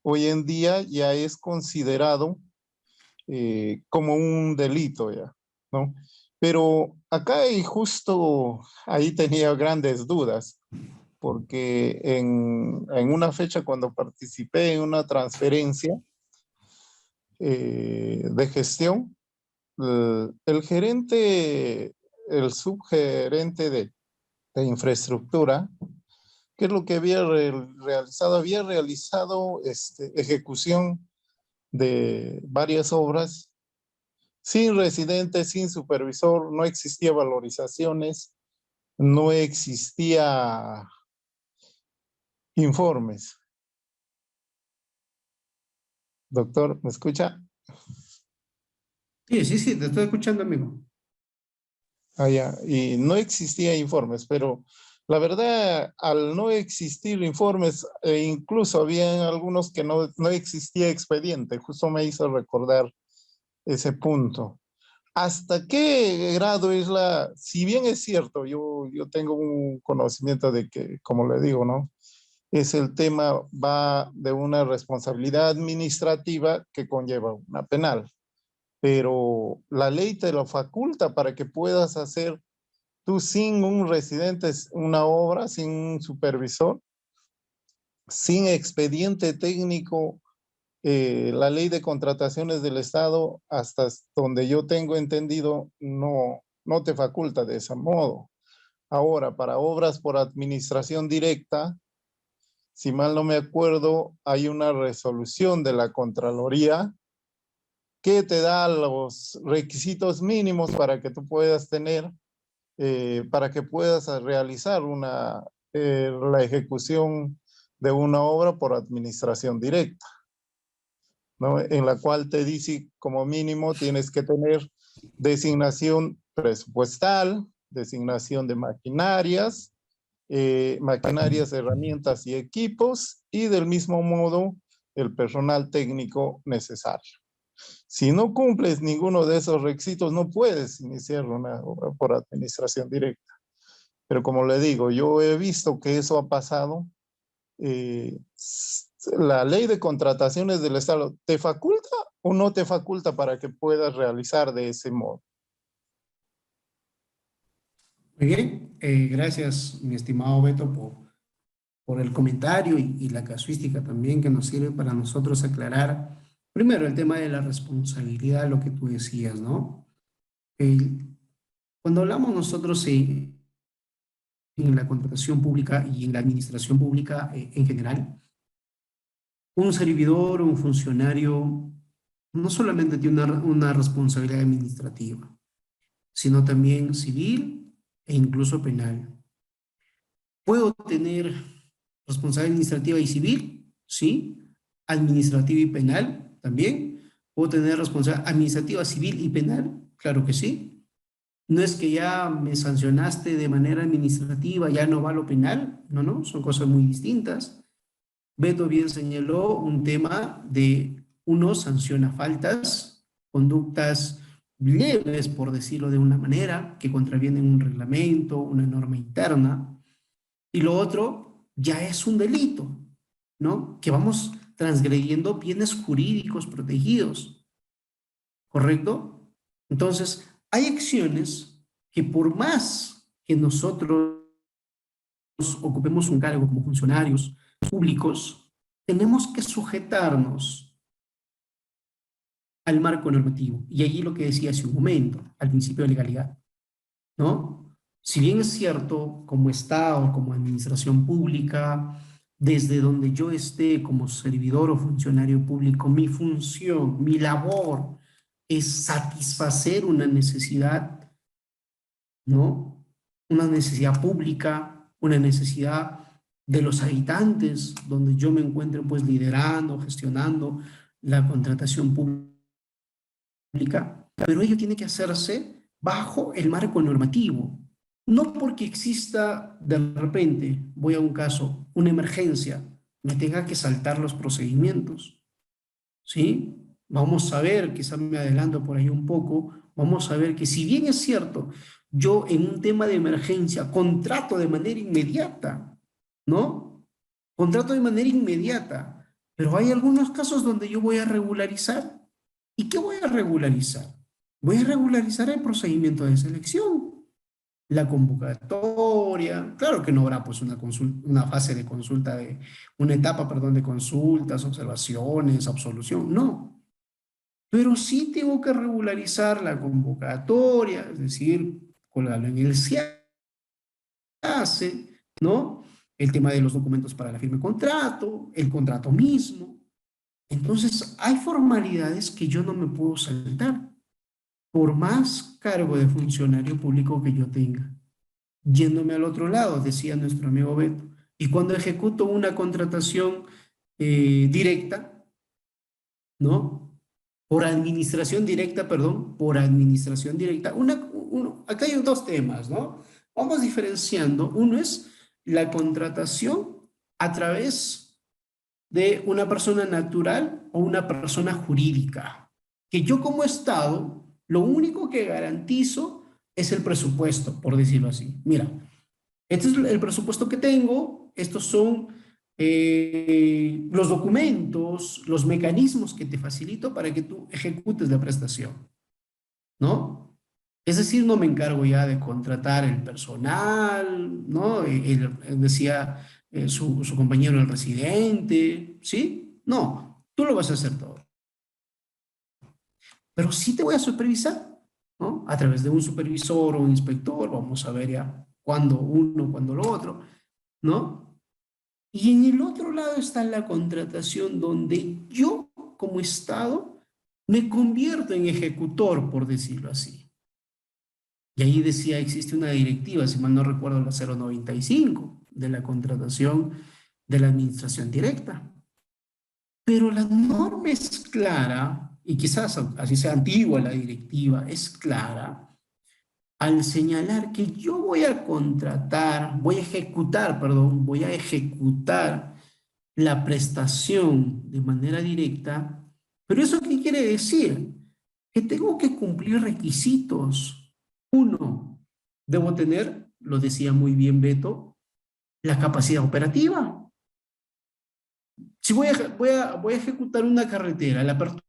Hoy en día ya es considerado como un delito ya, ¿no? Pero acá y justo ahí tenía grandes dudas, porque en una fecha cuando participé en una transferencia de gestión, el gerente, el subgerente de infraestructura, ¿qué es lo que había realizado? Había realizado ejecución de varias obras sin residente, sin supervisor, no existía valorizaciones, no existía informes. Doctor, ¿me escucha? Sí, te estoy escuchando, amigo. Ya. Y no existía informes, pero La verdad, al no existir informes, incluso había algunos que no existía expediente, justo me hizo recordar ese punto. ¿Hasta qué grado es si bien es cierto, yo tengo un conocimiento de que, como le digo, ¿no? Es el tema, va de una responsabilidad administrativa que conlleva una penal, pero la ley te lo faculta para que puedas hacer tú sin un residente una obra, sin un supervisor, sin expediente técnico. La ley de contrataciones del Estado, hasta donde yo tengo entendido, no te faculta de ese modo. Ahora, para obras por administración directa, si mal no me acuerdo, hay una resolución de la Contraloría que te da los requisitos mínimos para que tú puedas tener, para que puedas realizar la ejecución de una obra por administración directa, ¿no? En la cual te dice como mínimo tienes que tener designación presupuestal, designación de maquinarias, herramientas y equipos, y del mismo modo el personal técnico necesario. Si no cumples ninguno de esos requisitos, no puedes iniciar una obra por administración directa. Pero como le digo, yo he visto que eso ha pasado. La ley de contrataciones del Estado, ¿te faculta o no te faculta para que puedas realizar de ese modo? Muy bien, gracias, mi estimado Beto, por el comentario y la casuística también que nos sirve para nosotros aclarar, primero, el tema de la responsabilidad, lo que tú decías, ¿no? Cuando hablamos nosotros en la contratación pública y en la administración pública en general, un servidor o un funcionario no solamente tiene una responsabilidad administrativa, sino también civil e incluso penal. ¿Puedo tener responsabilidad administrativa y civil? Sí. ¿Administrativa y penal? También. ¿Puedo tener responsabilidad administrativa, civil y penal? Claro que sí. No es que ya me sancionaste de manera administrativa, ya no va lo penal. No, no, son cosas muy distintas. Beto bien señaló un tema de uno sanciona faltas, conductas leves, por decirlo de una manera, que contravienen un reglamento, una norma interna, y lo otro ya es un delito, ¿no? Que vamos transgrediendo bienes jurídicos protegidos, ¿correcto? Entonces, hay acciones que por más que nosotros ocupemos un cargo como funcionarios públicos, tenemos que sujetarnos al marco normativo. Y allí lo que decía hace un momento, al principio de legalidad, ¿no? Si bien es cierto, como Estado, como administración pública, desde donde yo esté como servidor o funcionario público, mi función, mi labor es satisfacer una necesidad, ¿no? Una necesidad pública, una necesidad de los habitantes, donde yo me encuentro pues liderando, gestionando la contratación pública, pero ello tiene que hacerse bajo el marco normativo. No porque exista de repente, voy a un caso, una emergencia, me tenga que saltar los procedimientos, ¿sí? Vamos a ver, quizá me adelanto por ahí un poco, vamos a ver que si bien es cierto, yo en un tema de emergencia contrato de manera inmediata, ¿no? Contrato de manera inmediata, pero hay algunos casos donde yo voy a regularizar. ¿Y qué voy a regularizar? Voy a regularizar el procedimiento de selección, la convocatoria. Claro que no habrá pues una fase de consulta, una etapa, perdón, de consultas, observaciones, absolución, no. Pero sí tengo que regularizar la convocatoria, es decir, colgarlo en el SIACE, ¿no? El tema de los documentos para la firma de contrato, el contrato mismo. Entonces, hay formalidades que yo no me puedo saltar, por más cargo de funcionario público que yo tenga. Yéndome al otro lado, decía nuestro amigo Beto, y cuando ejecuto una contratación directa, ¿no? Por administración directa, perdón, por administración directa. Acá hay dos temas, ¿no? Vamos diferenciando. Uno es la contratación a través de una persona natural o una persona jurídica. Que yo como Estado, lo único que garantizo es el presupuesto, por decirlo así. Mira, este es el presupuesto que tengo, estos son los documentos, los mecanismos que te facilito para que tú ejecutes la prestación, ¿no? Es decir, no me encargo ya de contratar el personal, ¿no? Decía su compañero el residente, ¿sí? No, tú lo vas a hacer todo. Pero sí te voy a supervisar, ¿no? A través de un supervisor o un inspector, vamos a ver ya cuándo uno, cuándo lo otro, ¿no? Y en el otro lado está la contratación donde yo, como Estado, me convierto en ejecutor, por decirlo así. Y ahí decía, existe una directiva, si mal no recuerdo, la 095, de la contratación de la administración directa. Pero la norma es clara, y quizás así sea antigua la directiva, es clara, al señalar que yo voy a contratar, voy a ejecutar la prestación de manera directa. ¿Pero eso qué quiere decir? Que tengo que cumplir requisitos. Uno, debo tener, lo decía muy bien Beto, la capacidad operativa. Si voy a ejecutar una carretera, la apertura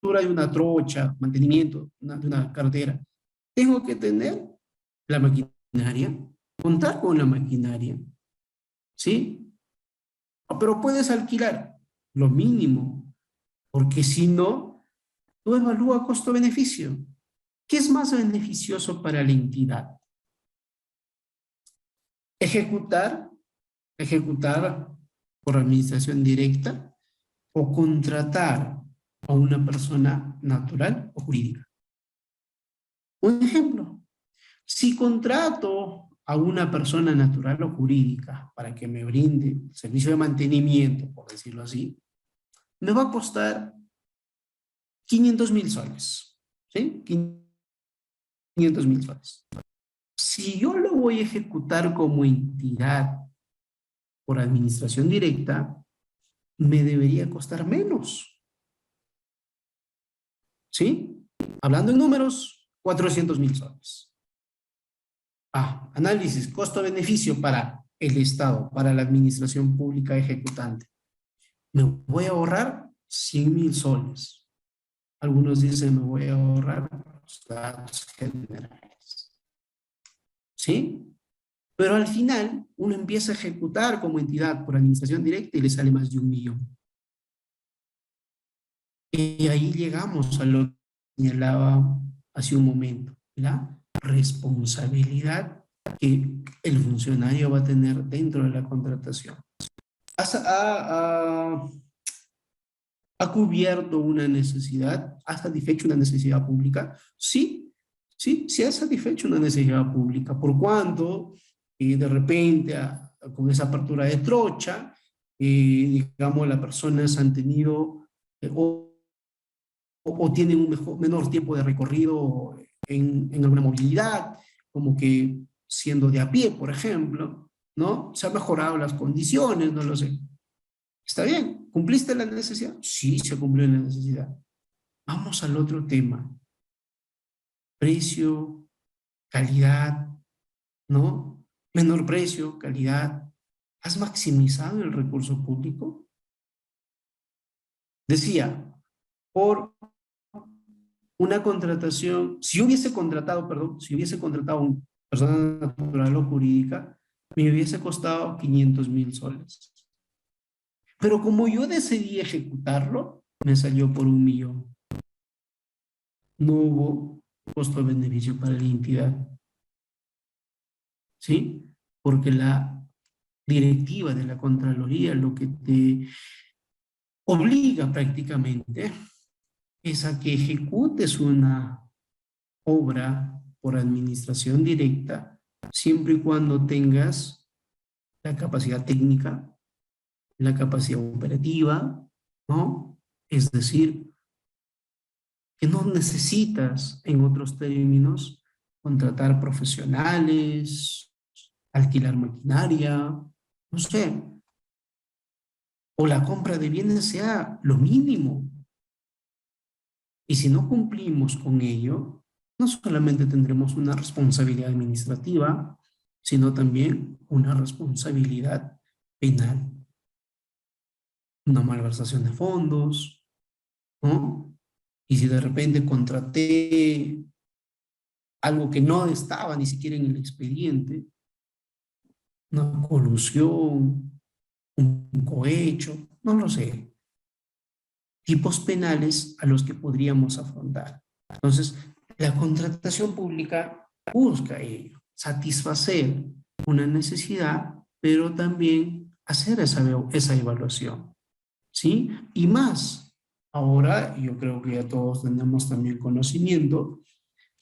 de una trocha, mantenimiento de una carretera, tengo que tener la maquinaria, contar con la maquinaria, ¿sí? Pero puedes alquilar lo mínimo, porque si no, tú evalúa costo-beneficio. ¿Qué es más beneficioso para la entidad? Ejecutar por administración directa o contratar a una persona natural o jurídica. Un ejemplo, si contrato a una persona natural o jurídica para que me brinde servicio de mantenimiento, por decirlo así, me va a costar 500.000 soles, ¿sí? 500.000 soles. Si yo lo voy a ejecutar como entidad por administración directa, me debería costar menos, ¿sí? Hablando en números, 400.000 soles. Análisis, costo-beneficio para el Estado, para la administración pública ejecutante. Me voy a ahorrar 100.000 soles. Algunos dicen, me voy a ahorrar los datos generales. ¿Sí? Pero al final, uno empieza a ejecutar como entidad por administración directa y le sale más de 1 millón. Y ahí llegamos a lo que señalaba hace un momento, la responsabilidad que el funcionario va a tener dentro de la contratación. ¿Ha cubierto una necesidad? ¿Ha satisfecho una necesidad pública? Sí, sí ha satisfecho una necesidad pública. Por cuanto, de repente, con esa apertura de trocha, digamos, las personas han tenido o tienen un menor tiempo de recorrido en alguna movilidad, como que siendo de a pie, por ejemplo, ¿no? Se han mejorado las condiciones, no lo sé. ¿Está bien? ¿Cumpliste la necesidad? Sí, se cumplió la necesidad. Vamos al otro tema. Precio, calidad, ¿no? Menor precio, calidad. ¿Has maximizado el recurso público? Decía, por una contratación, si hubiese contratado a una persona natural o jurídica, me hubiese costado 500.000 soles. Pero como yo decidí ejecutarlo, me salió por 1 millón. No hubo costo-beneficio para la entidad. ¿Sí? Porque la directiva de la Contraloría lo que te obliga prácticamente es a que ejecutes una obra por administración directa siempre y cuando tengas la capacidad técnica, la capacidad operativa, ¿no? Es decir, que no necesitas, en otros términos, contratar profesionales, alquilar maquinaria, no sé, o la compra de bienes sea lo mínimo. Y si no cumplimos con ello, no solamente tendremos una responsabilidad administrativa, sino también una responsabilidad penal, una malversación de fondos, ¿no? Y si de repente contraté algo que no estaba ni siquiera en el expediente, una colusión, un cohecho, no lo sé, tipos penales a los que podríamos afrontar. Entonces, la contratación pública busca ello, satisfacer una necesidad, pero también hacer esa evaluación, ¿sí? Y más, ahora yo creo que ya todos tenemos también conocimiento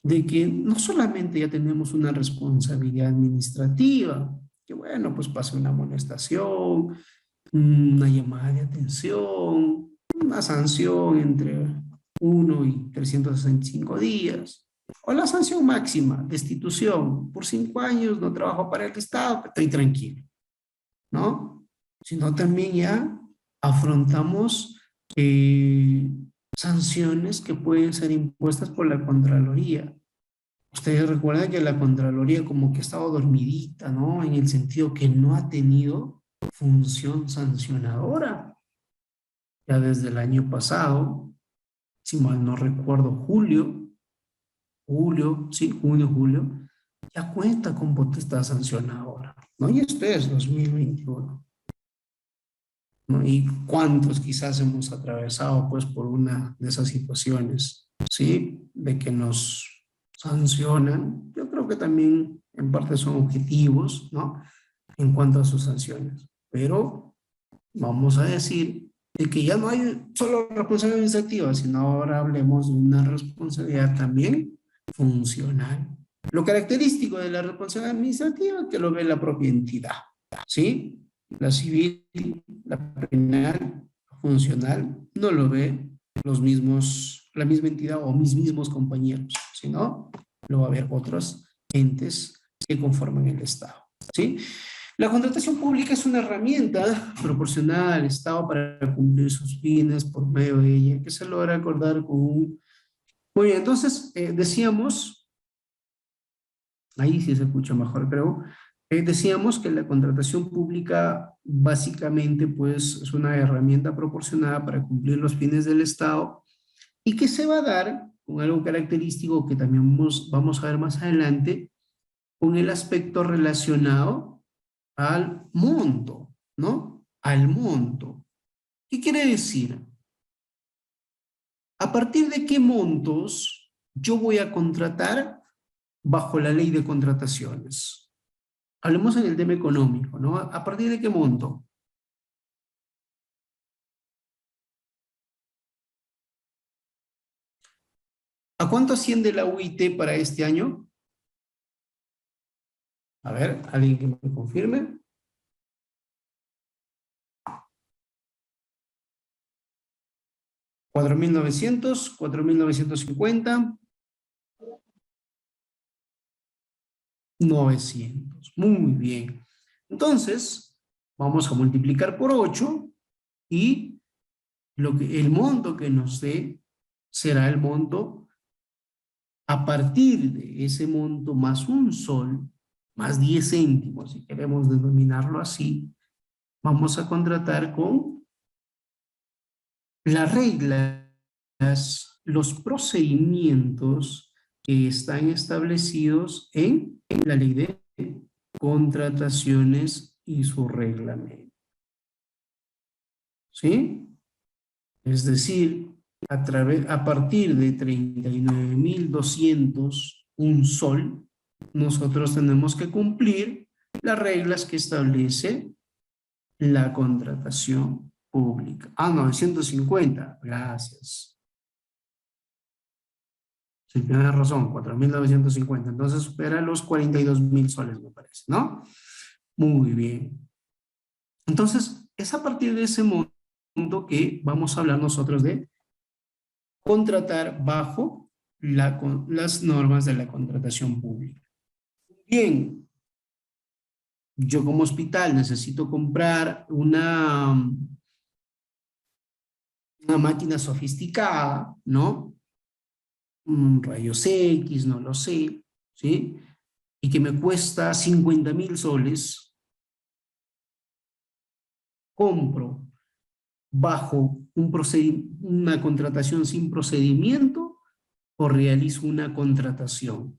de que no solamente ya tenemos una responsabilidad administrativa, que bueno, pues pase una amonestación, una llamada de atención, una sanción entre 1 y 365 días, o la sanción máxima, destitución, por 5 años no trabajo para el Estado, estoy tranquilo, ¿no? Sino también ya afrontamos sanciones que pueden ser impuestas por la Contraloría. Ustedes recuerdan que la Contraloría como que ha estado dormidita, ¿no? En el sentido que no ha tenido función sancionadora. Ya desde el año pasado, si mal no recuerdo, sí, junio, julio, ya cuenta con potestad sancionadora, ¿no? Y esto es 2021, ¿no? Y cuántos quizás hemos atravesado, pues, por una de esas situaciones, ¿sí? De que nos sancionan. Yo creo que también en parte son objetivos, ¿no? En cuanto a sus sanciones. Pero vamos a decir de que ya no hay solo responsabilidad administrativa, sino ahora hablemos de una responsabilidad también funcional. Lo característico de la responsabilidad administrativa que lo ve la propia entidad, ¿sí? La civil, la penal, funcional, no lo ve la misma entidad o mis mismos compañeros, sino lo va a ver otros entes que conforman el Estado, ¿sí? La contratación pública es una herramienta proporcionada al Estado para cumplir sus fines por medio de ella, que se logra acordar con un... Muy bien, entonces decíamos, ahí sí se escucha mejor creo, decíamos que la contratación pública básicamente pues es una herramienta proporcionada para cumplir los fines del Estado y que se va a dar con algo característico que también vamos a ver más adelante, con el aspecto relacionado al monto, ¿no? Al monto. ¿Qué quiere decir? ¿A partir de qué montos yo voy a contratar bajo la ley de contrataciones? Hablemos en el tema económico, ¿no? ¿A partir de qué monto? ¿A cuánto asciende la UIT para este año? A ver, alguien que me confirme. ¿4.900? ¿4.950? 900. Muy bien. Entonces, vamos a multiplicar por 8 y el monto que nos dé será el monto a partir de ese monto más un sol, más 10 céntimos, si queremos denominarlo así, vamos a contratar con las reglas, los procedimientos que están establecidos en la ley de contrataciones y su reglamento. ¿Sí? Es decir, a partir de 39.200 un sol, nosotros tenemos que cumplir las reglas que establece la contratación pública. 950, gracias. Sí, tienes razón, 4.950. Entonces supera los 42.000 soles, me parece, ¿no? Muy bien. Entonces, es a partir de ese monto que vamos a hablar nosotros de contratar bajo las normas de la contratación pública. Bien, yo como hospital necesito comprar una máquina sofisticada, ¿no? Rayos X, no lo sé, ¿sí? Y que me cuesta 50.000 soles, compro bajo una contratación sin procedimiento o realizo una contratación.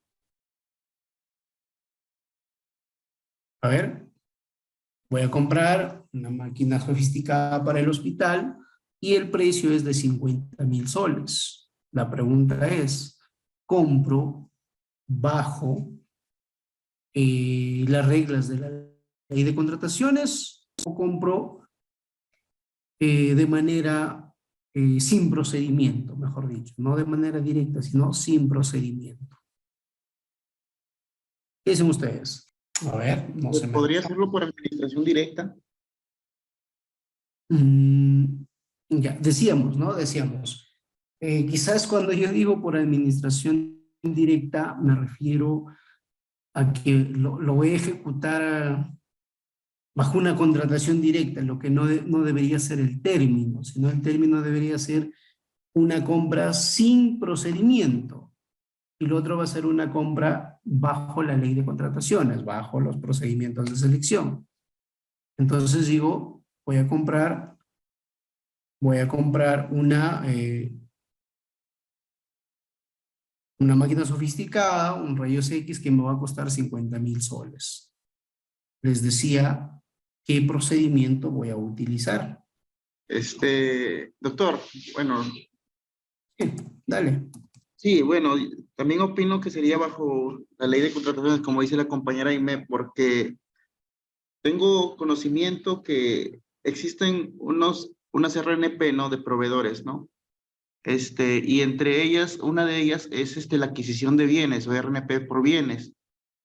A ver, voy a comprar una máquina sofisticada para el hospital y el precio es de 50.000 soles. La pregunta es, ¿compro bajo las reglas de la ley de contrataciones o compro de manera sin procedimiento, mejor dicho, no de manera directa, sino sin procedimiento? ¿Qué dicen ustedes? A ver, no se me... ¿Podría hacerlo por administración directa? Ya, decíamos, ¿no? Decíamos, quizás cuando yo digo por administración directa, me refiero a que lo voy a ejecutar bajo una contratación directa, lo que no debería ser el término, sino el término debería ser una compra sin procedimiento. Y lo otro va a ser una compra bajo la ley de contrataciones, bajo los procedimientos de selección. Entonces digo, voy a comprar una máquina sofisticada, un rayos X que me va a costar 50.000 soles. Les decía qué procedimiento voy a utilizar. Doctor, bueno, Sí, dale. sí, bueno, también opino que sería bajo la ley de contrataciones, como dice la compañera Aimé, porque tengo conocimiento que existen unas RNP, ¿no? De proveedores, ¿no? Y entre ellas, una de ellas es la adquisición de bienes o RNP por bienes.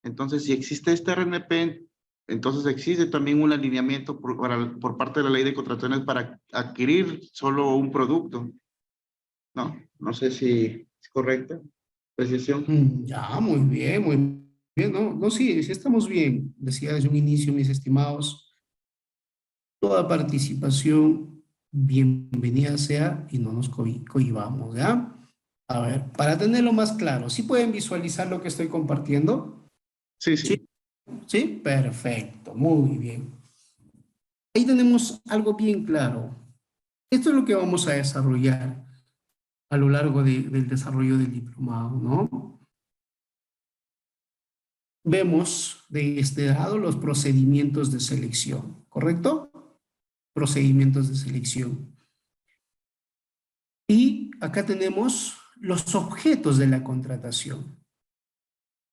Entonces, si existe esta RNP, entonces existe también un alineamiento por parte de la ley de contrataciones para adquirir solo un producto, ¿no? No sé si es correcta precisión. Ya, muy bien, muy bien. No, no, sí, sí estamos bien. Decía desde un inicio, mis estimados, toda participación bienvenida sea y no nos cohibamos, ¿ya? A ver, para tenerlo más claro, ¿sí pueden visualizar lo que estoy compartiendo? Sí, Sí, sí. sí, perfecto, muy bien. Ahí tenemos algo bien claro. Esto es lo que vamos a desarrollar a lo largo del desarrollo del diplomado, ¿no? Vemos de este lado los procedimientos de selección, ¿correcto? Procedimientos de selección. Y acá tenemos los objetos de la contratación,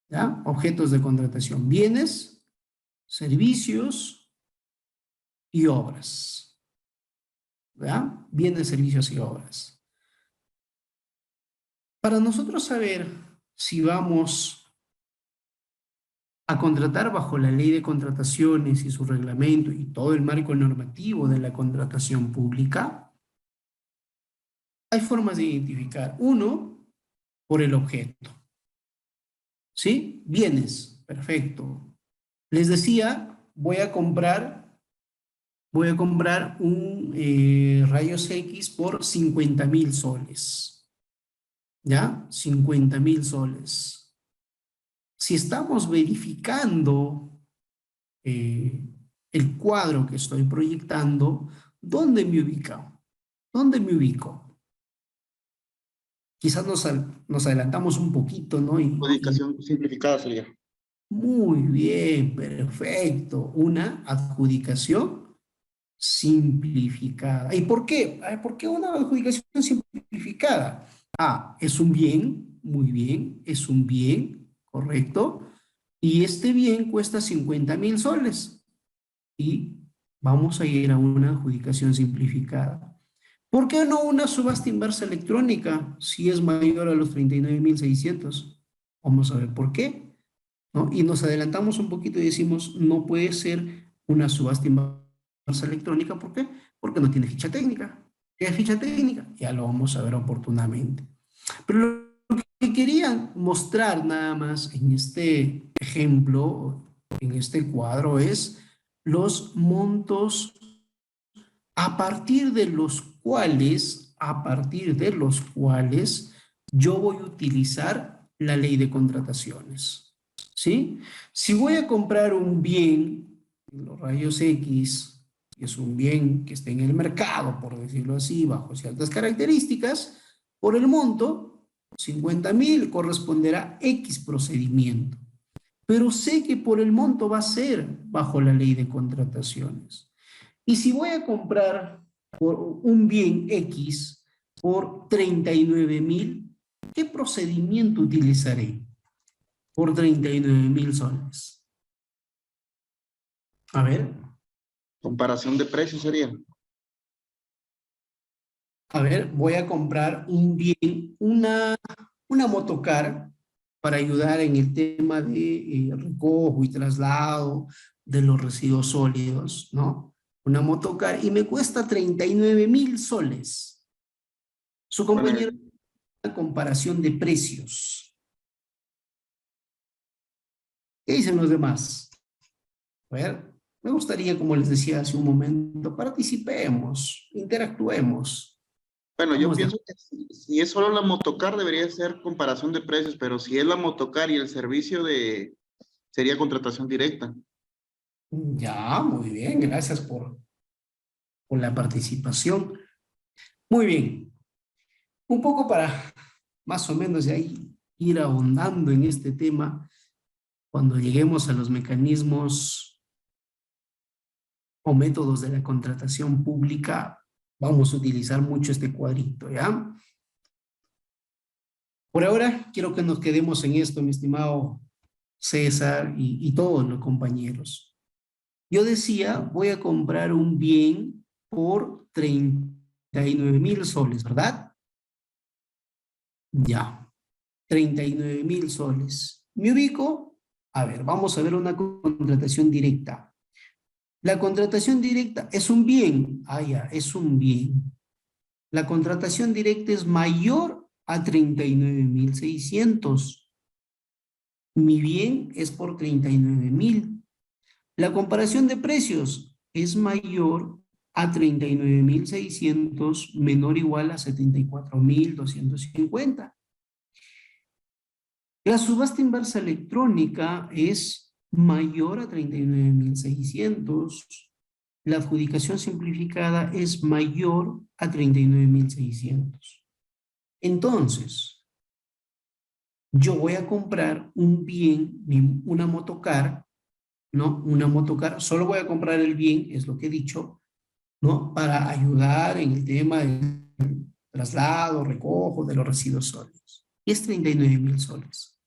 ¿ya? Objetos de contratación, bienes, servicios y obras, ¿ya? Bienes, servicios y obras. Para nosotros saber si vamos a contratar bajo la ley de contrataciones y su reglamento y todo el marco normativo de la contratación pública, hay formas de identificar. Uno, por el objeto. ¿Sí? Bienes, perfecto. Les decía, voy a comprar un rayos X por 50.000 soles. ¿Ya? 50.000 soles. Si estamos verificando el cuadro que estoy proyectando, ¿dónde me ubico? ¿Dónde me ubico? Quizás nos adelantamos un poquito, ¿no? Adjudicación simplificada sería. Muy bien, perfecto. Una adjudicación simplificada. ¿Y por qué? ¿Por qué una adjudicación simplificada? Es un bien, muy bien, es un bien, correcto. Y este bien cuesta 50.000 soles. Y vamos a ir a una adjudicación simplificada. ¿Por qué no una subasta inversa electrónica si es mayor a los 39.600? Vamos a ver por qué, ¿no? Y nos adelantamos un poquito y decimos, no puede ser una subasta inversa electrónica. ¿Por qué? Porque no tiene ficha técnica. ¿Qué es ficha técnica? Ya lo vamos a ver oportunamente. Pero lo que quería mostrar nada más en este ejemplo en este cuadro es los montos a partir de los cuales yo voy a utilizar la ley de contrataciones. ¿Sí? Si voy a comprar un bien, los rayos X, que es un bien que esté en el mercado, por decirlo así, bajo ciertas características, por el monto, 50.000 corresponderá X procedimiento. Pero sé que por el monto va a ser bajo la ley de contrataciones. Y si voy a comprar por un bien X por 39.000, ¿qué procedimiento utilizaré por 39.000 soles? A ver, Comparación de precios sería. voy a comprar un bien, una motocar para ayudar en el tema de recojo y traslado de los residuos sólidos, ¿no? Una motocar y me cuesta 39.000 soles. Su Bueno, compañero, una comparación de precios. ¿Qué dicen los demás? A ver, me gustaría, como les decía hace un momento, participemos, interactuemos. bueno, yo Vamos de... pienso que si es solo la motocar debería ser comparación de precios, pero si es la motocar y el servicio sería contratación directa. Ya, muy bien, gracias por la participación. Muy bien, un poco para más o menos de ahí ir ahondando en este tema, cuando lleguemos a los mecanismos o métodos de la contratación pública, vamos a utilizar mucho este cuadrito, ¿ya? Por ahora, quiero que nos quedemos en esto, mi estimado César y todos los compañeros. Yo decía, voy a comprar un bien por 39.000 soles, ¿verdad? Ya, 39.000 soles. Me ubico, a ver, vamos a ver una contratación directa. La contratación directa es un bien, ya, es un bien. La contratación directa es mayor a 39.600. Mi bien es por 39.000. La comparación de precios es mayor a 39.600 menor o igual a 74.250. La subasta inversa electrónica es mayor a 39.600. La adjudicación simplificada es mayor a 39.600. Entonces, yo voy a comprar un bien, una motocar, ¿no? Una motocar, solo voy a comprar el bien, es lo que he dicho, ¿no? Para ayudar en el tema del traslado, recojo de los residuos sólidos. Y es 39.000 soles.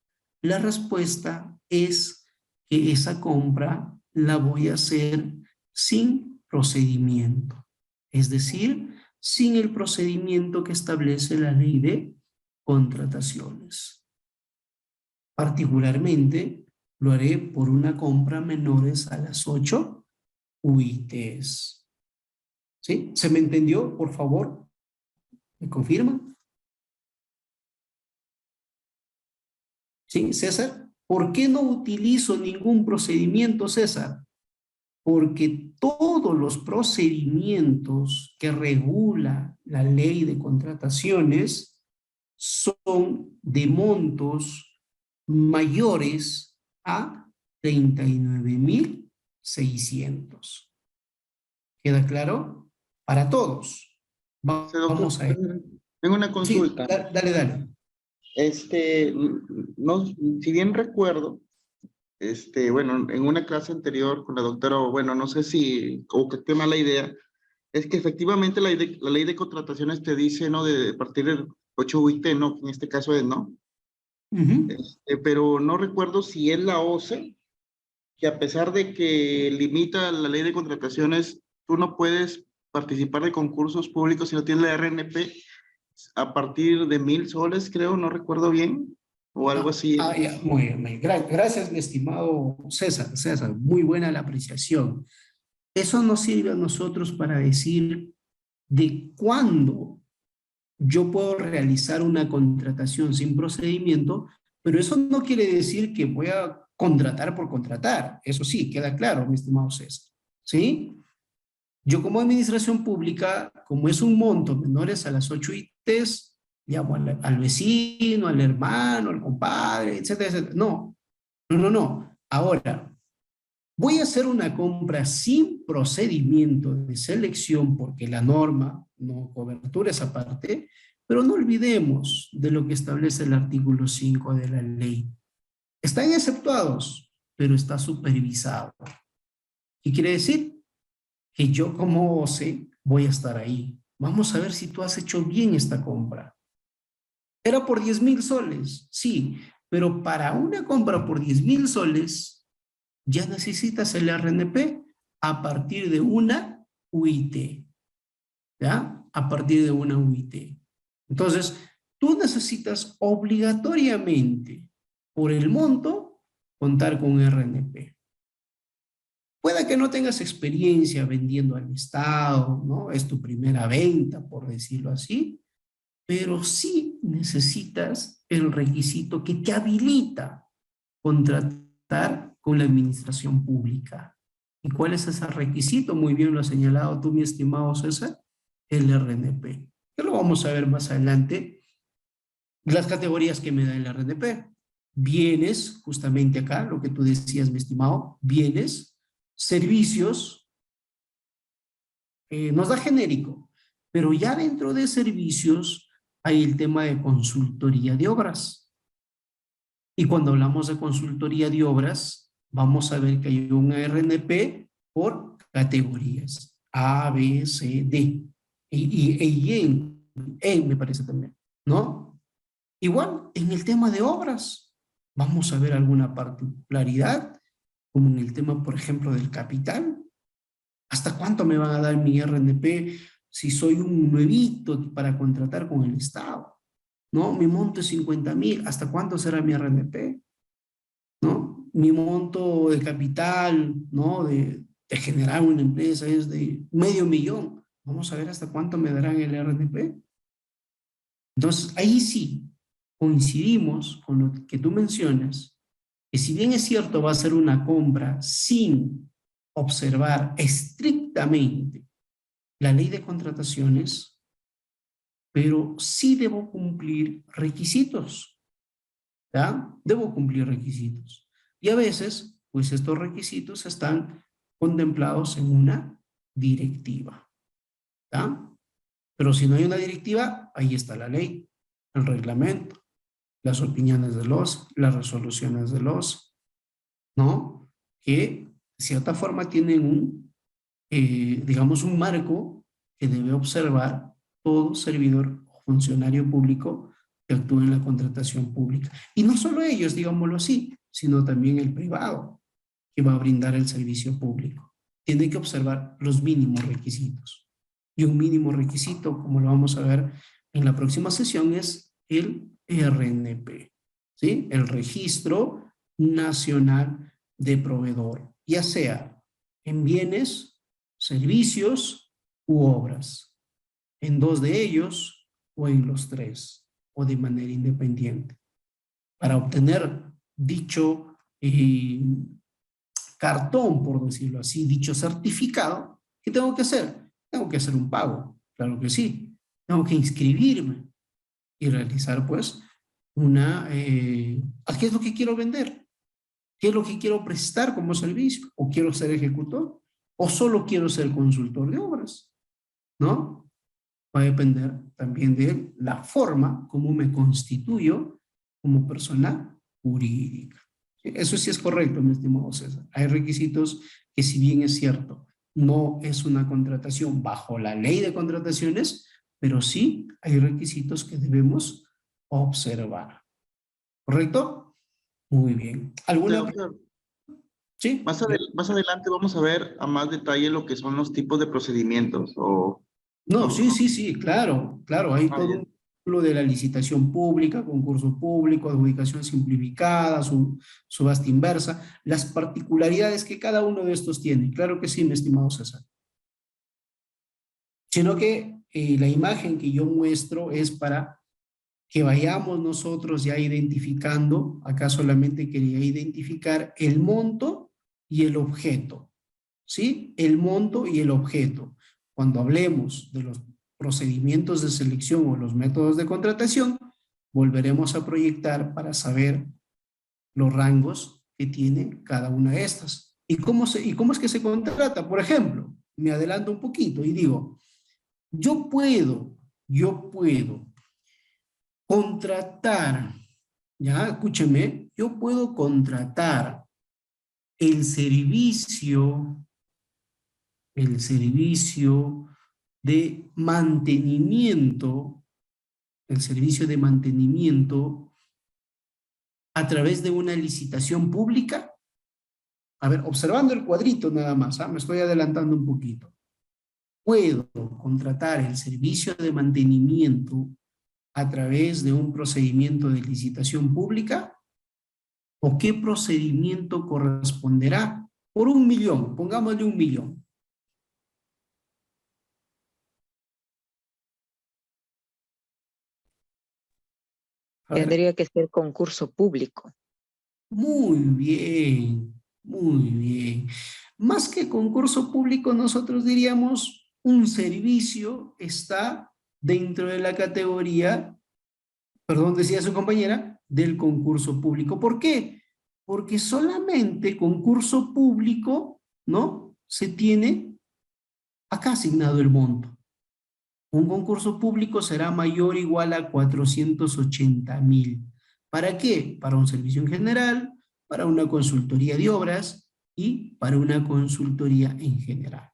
La respuesta es que esa compra la voy a hacer sin procedimiento, es decir, sin el procedimiento que establece la ley de contrataciones. Particularmente, lo haré por una compra menores a las 8 UITs. ¿Sí? ¿Se me entendió? Por favor, ¿me confirman? ¿Sí, César? ¿Por qué no utilizo ningún procedimiento, César? Porque todos los procedimientos que regula la ley de contrataciones son de montos mayores a 39.600. ¿Queda claro? Para todos. Doctor, Vamos a ver. tengo una Sí, consulta. dale. No, si bien recuerdo, bueno, en una clase anterior con la doctora, bueno, no sé si, o que esté mala idea, es que efectivamente la ley de contrataciones te dice, ¿no? De partir del 8 UIT, ¿no? En este caso es, ¿no? Pero no recuerdo si es la OCE, que a pesar de que limita la ley de contrataciones, tú no puedes participar de concursos públicos si no tienes la RNP a partir de 1.000 soles, creo, no recuerdo bien, o algo así. Ya, muy bien. Gracias, mi estimado César. César, muy buena la apreciación. Eso nos sirve a nosotros para decir de cuándo yo puedo realizar una contratación sin procedimiento, pero eso no quiere decir que voy a contratar por contratar. Eso sí, queda claro, mi estimado César. ¿Sí? Yo como administración pública, como es un monto menores a las 8 ITs, llamo al vecino, al hermano, al compadre, etcétera, etcétera. No, no, no, no. Ahora, voy a hacer una compra sin procedimiento de selección porque la norma no cobertura esa parte, pero no olvidemos de lo que establece el artículo 5 de la ley. Están exceptuados, pero está supervisado. ¿Qué quiere decir? Que yo como OCE voy a estar ahí. Vamos a ver si tú has hecho bien esta compra. Era por 10.000 soles, sí, pero para una compra por 10.000 soles ya necesitas el RNP a partir de una UIT, ¿ya? A partir de una UIT. Entonces, tú necesitas obligatoriamente, por el monto, contar con RNP. Pueda que no tengas experiencia vendiendo al Estado, ¿no? Es tu primera venta, por decirlo así, pero sí necesitas el requisito que te habilita contratar con la administración pública. ¿Y cuál es ese requisito? Muy bien lo has señalado tú, mi estimado César, el RNP. Que lo vamos a ver más adelante. Las categorías que me da el RNP. Bienes, justamente acá, lo que tú decías, mi estimado, bienes, servicios, nos da genérico, pero ya dentro de servicios hay el tema de consultoría de obras. Y cuando hablamos de consultoría de obras, vamos a ver que hay un RNP por categorías, A, B, C, D, E, me parece también, ¿no? Igual, en el tema de obras, vamos a ver alguna particularidad, como en el tema, por ejemplo, del capital. ¿Hasta cuánto me van a dar mi RNP si soy un nuevito para contratar con el Estado? ¿No? Mi monto es 50.000. ¿Hasta cuánto será mi RNP? ¿No? Mi monto de capital, ¿no? De generar una empresa es de $500,000. Vamos a ver hasta cuánto me darán el RNP. Entonces, ahí sí coincidimos con lo que tú mencionas, que si bien es cierto va a ser una compra sin observar estrictamente la ley de contrataciones, pero sí debo cumplir requisitos, ¿ya? Debo cumplir requisitos. Y a veces, pues estos requisitos están contemplados en una directiva, ¿ya? Pero si no hay una directiva, ahí está la ley, el reglamento, las opiniones de las resoluciones de ¿no? Que de cierta forma tienen digamos, un marco que debe observar todo servidor o funcionario público que actúe en la contratación pública. Y no solo ellos, digámoslo así, sino también el privado que va a brindar el servicio público. Tiene que observar los mínimos requisitos. Y un mínimo requisito, como lo vamos a ver en la próxima sesión, es el RNP, ¿sí? El Registro Nacional de Proveedor, ya sea en bienes, servicios u obras, en dos de ellos o en los tres, o de manera independiente. Para obtener dicho cartón, por decirlo así, dicho certificado, ¿qué tengo que hacer? Tengo que hacer un pago, claro que sí. Tengo que inscribirme y realizar, pues, ¿qué es lo que quiero vender? ¿Qué es lo que quiero prestar como servicio? ¿O quiero ser ejecutor? ¿O solo quiero ser consultor de obras? ¿No? Va a depender también de la forma como me constituyo como persona jurídica. Eso sí es correcto, mi estimado César. Hay requisitos que, si bien es cierto, no es una contratación bajo la ley de contrataciones, pero sí hay requisitos que debemos observar. ¿Correcto? Muy bien. ¿Alguna? Doctor, Sí. más adelante vamos a ver a más detalle lo que son los tipos de procedimientos No, sí, claro, hay todo ya. un ciclo de la licitación pública, concurso público, adjudicación simplificada, subasta inversa, las particularidades que cada uno de estos tiene. Claro que sí, mi estimado César. Sino que la imagen que yo muestro es para que vayamos nosotros ya identificando, acá solamente quería identificar el monto y el objeto, ¿sí? El monto y el objeto. Cuando hablemos de los procedimientos de selección o los métodos de contratación, volveremos a proyectar para saber los rangos que tiene cada una de estas. ¿Y cómo es que se contrata? Por ejemplo, me adelanto un poquito y digo, yo puedo contratar, ya, escúcheme, yo puedo contratar el servicio de mantenimiento, el servicio de mantenimiento a través de una licitación pública. A ver, observando el cuadrito nada más, me estoy adelantando un poquito. Puedo contratar el servicio de mantenimiento a través de un procedimiento de licitación pública, o qué procedimiento corresponderá por 1 millón, pongámosle 1 millón. Tendría que ser concurso público. Muy bien, muy bien. Más que concurso público, nosotros diríamos un servicio está dentro de la categoría, perdón, decía su compañera, del concurso público. ¿Por qué? Porque solamente concurso público, ¿no? Se tiene acá asignado el monto. Un concurso público será mayor o igual a 480.000. ¿Para qué? Para un servicio en general, para una consultoría de obras y para una consultoría en general.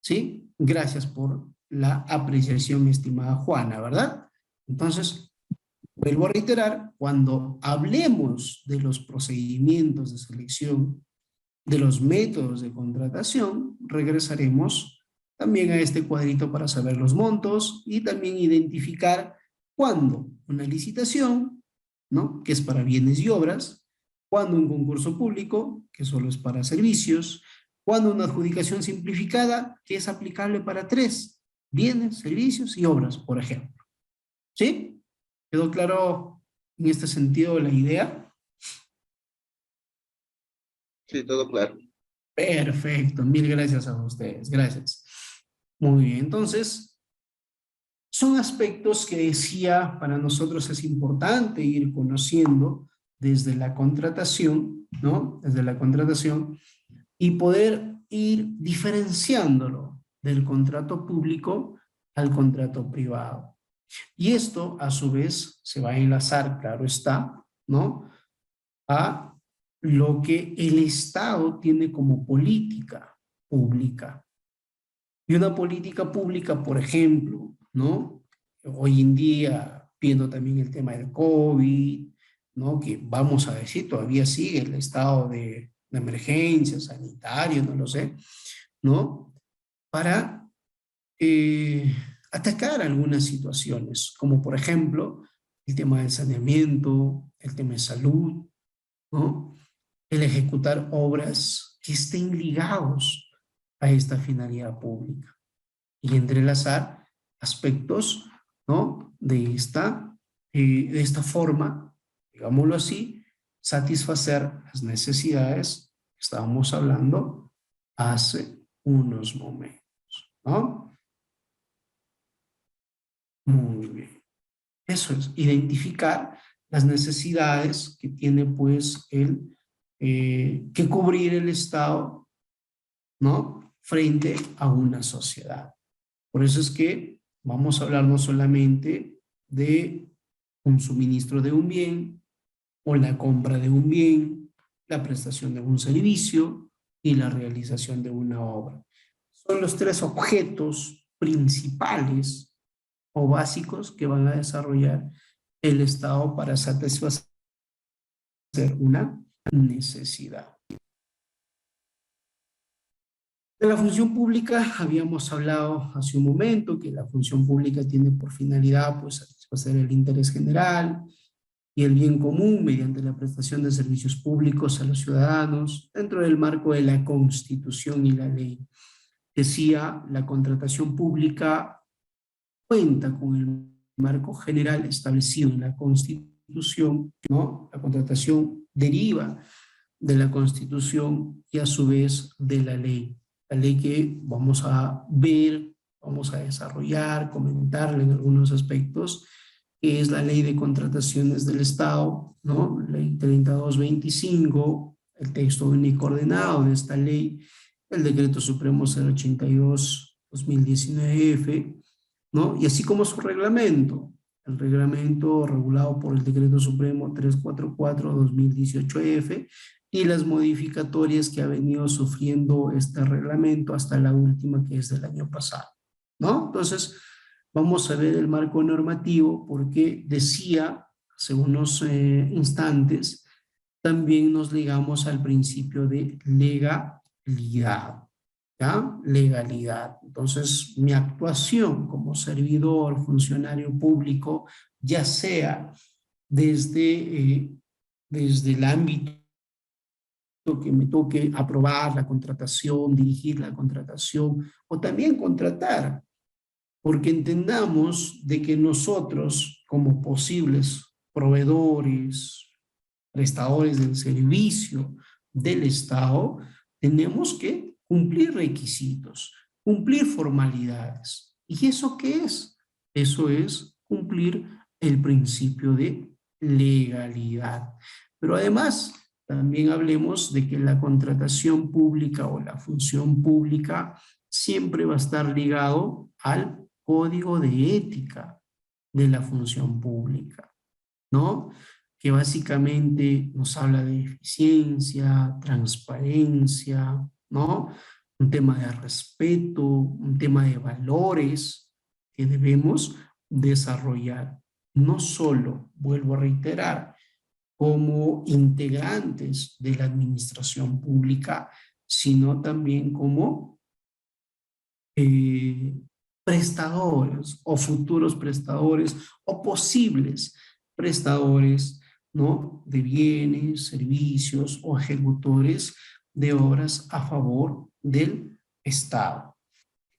¿Sí? Gracias por la apreciación, estimada Juana, ¿verdad? Entonces, vuelvo a reiterar, cuando hablemos de los procedimientos de selección, de los métodos de contratación, regresaremos también a este cuadrito para saber los montos y también identificar cuándo una licitación, ¿no? Que es para bienes y obras, cuándo un concurso público, que solo es para servicios, cuándo una adjudicación simplificada, que es aplicable para 3, bienes, servicios y obras, por ejemplo. ¿Sí? ¿Quedó claro en este sentido la idea? Sí, todo claro. Perfecto, mil gracias a ustedes, gracias. Muy bien, entonces, son aspectos que decía para nosotros es importante ir conociendo desde la contratación, ¿no? Desde la contratación y poder ir diferenciándolo del contrato público al contrato privado. Y esto, a su vez, se va a enlazar, claro está, ¿no? A lo que el Estado tiene como política pública. Y una política pública, por ejemplo, ¿no? Hoy en día, viendo también el tema del COVID, ¿no? Que vamos a decir, todavía sigue el estado de emergencia sanitario, no lo sé, ¿no? Para atacar algunas situaciones, como por ejemplo, el tema del saneamiento, el tema de salud, ¿no? El ejecutar obras que estén ligados a esta finalidad pública y entrelazar aspectos, ¿no? de esta forma, digámoslo así, satisfacer las necesidades que estábamos hablando hace unos momentos, ¿no? Muy bien. Eso es, identificar las necesidades que tiene pues que cubrir el Estado, ¿no? Frente a una sociedad. Por eso es que vamos a hablar no solamente de un suministro de un bien o la compra de un bien, la prestación de un servicio y la realización de una obra. Son los 3 objetos principales o básicos que van a desarrollar el Estado para satisfacer una necesidad. De la función pública habíamos hablado hace un momento que la función pública tiene por finalidad pues satisfacer el interés general y el bien común mediante la prestación de servicios públicos a los ciudadanos dentro del marco de la Constitución y la ley. Decía, la contratación pública cuenta con el marco general establecido en la Constitución, ¿no? La contratación deriva de la Constitución y a su vez de la ley. La ley que vamos a ver, vamos a desarrollar, comentarle en algunos aspectos, que es la Ley de Contrataciones del Estado, ¿no? Ley 3225, el texto único ordenado de esta ley, el Decreto Supremo 082-2019F, ¿no? Y así como su reglamento, el reglamento regulado por el Decreto Supremo 344-2018F y las modificatorias que ha venido sufriendo este reglamento hasta la última, que es del año pasado, ¿no? Entonces, vamos a ver el marco normativo porque decía, hace unos instantes, también nos ligamos al principio de legalidad, ¿ya? Legalidad. Entonces, mi actuación como servidor, funcionario público, ya sea desde el ámbito que me toque aprobar la contratación, dirigir la contratación o también contratar, porque entendamos de que nosotros como posibles proveedores, prestadores del servicio del Estado, tenemos que cumplir requisitos, cumplir formalidades. ¿Y eso qué es? Eso es cumplir el principio de legalidad. Pero además, también hablemos de que la contratación pública o la función pública siempre va a estar ligado al código de ética de la función pública, ¿no? Que básicamente nos habla de eficiencia, transparencia, ¿no? Un tema de respeto, un tema de valores que debemos desarrollar. No solo, vuelvo a reiterar, como integrantes de la administración pública, sino también como prestadores o futuros prestadores o posibles prestadores, ¿no? De bienes, servicios o ejecutores de obras a favor del Estado.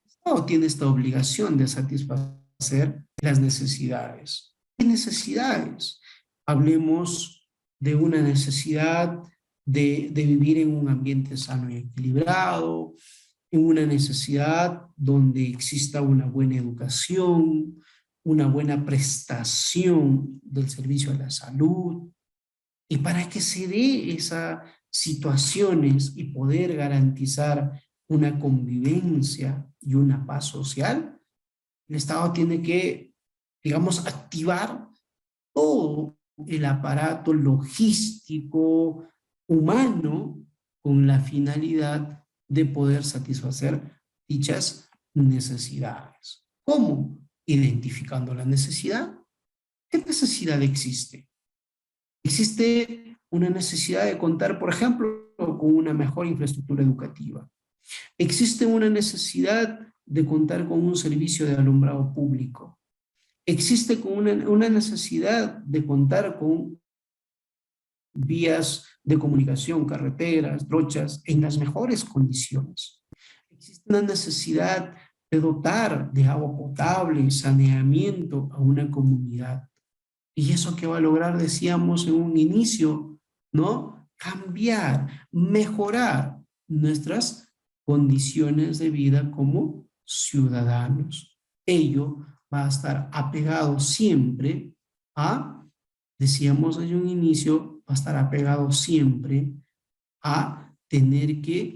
El Estado tiene esta obligación de satisfacer las necesidades. ¿Qué necesidades? Hablemos de una necesidad de vivir en un ambiente sano y equilibrado, en una necesidad donde exista una buena educación, una buena prestación del servicio a la salud. Y para que se dé esas situaciones y poder garantizar una convivencia y una paz social, el Estado tiene que, digamos, activar todo el aparato logístico, humano, con la finalidad de poder satisfacer dichas necesidades. ¿Cómo? Identificando la necesidad. ¿Qué necesidad existe? Existe una necesidad de contar, por ejemplo, con una mejor infraestructura educativa. Existe una necesidad de contar con un servicio de alumbrado público. Existe una necesidad de contar con vías de comunicación, carreteras, trochas, en las mejores condiciones. Existe una necesidad de dotar de agua potable, saneamiento a una comunidad. ¿Y eso qué va a lograr? Decíamos en un inicio, ¿no? Cambiar, mejorar nuestras condiciones de vida como ciudadanos. Ello va a estar apegado siempre a, decíamos desde un inicio, va a estar apegado siempre a tener que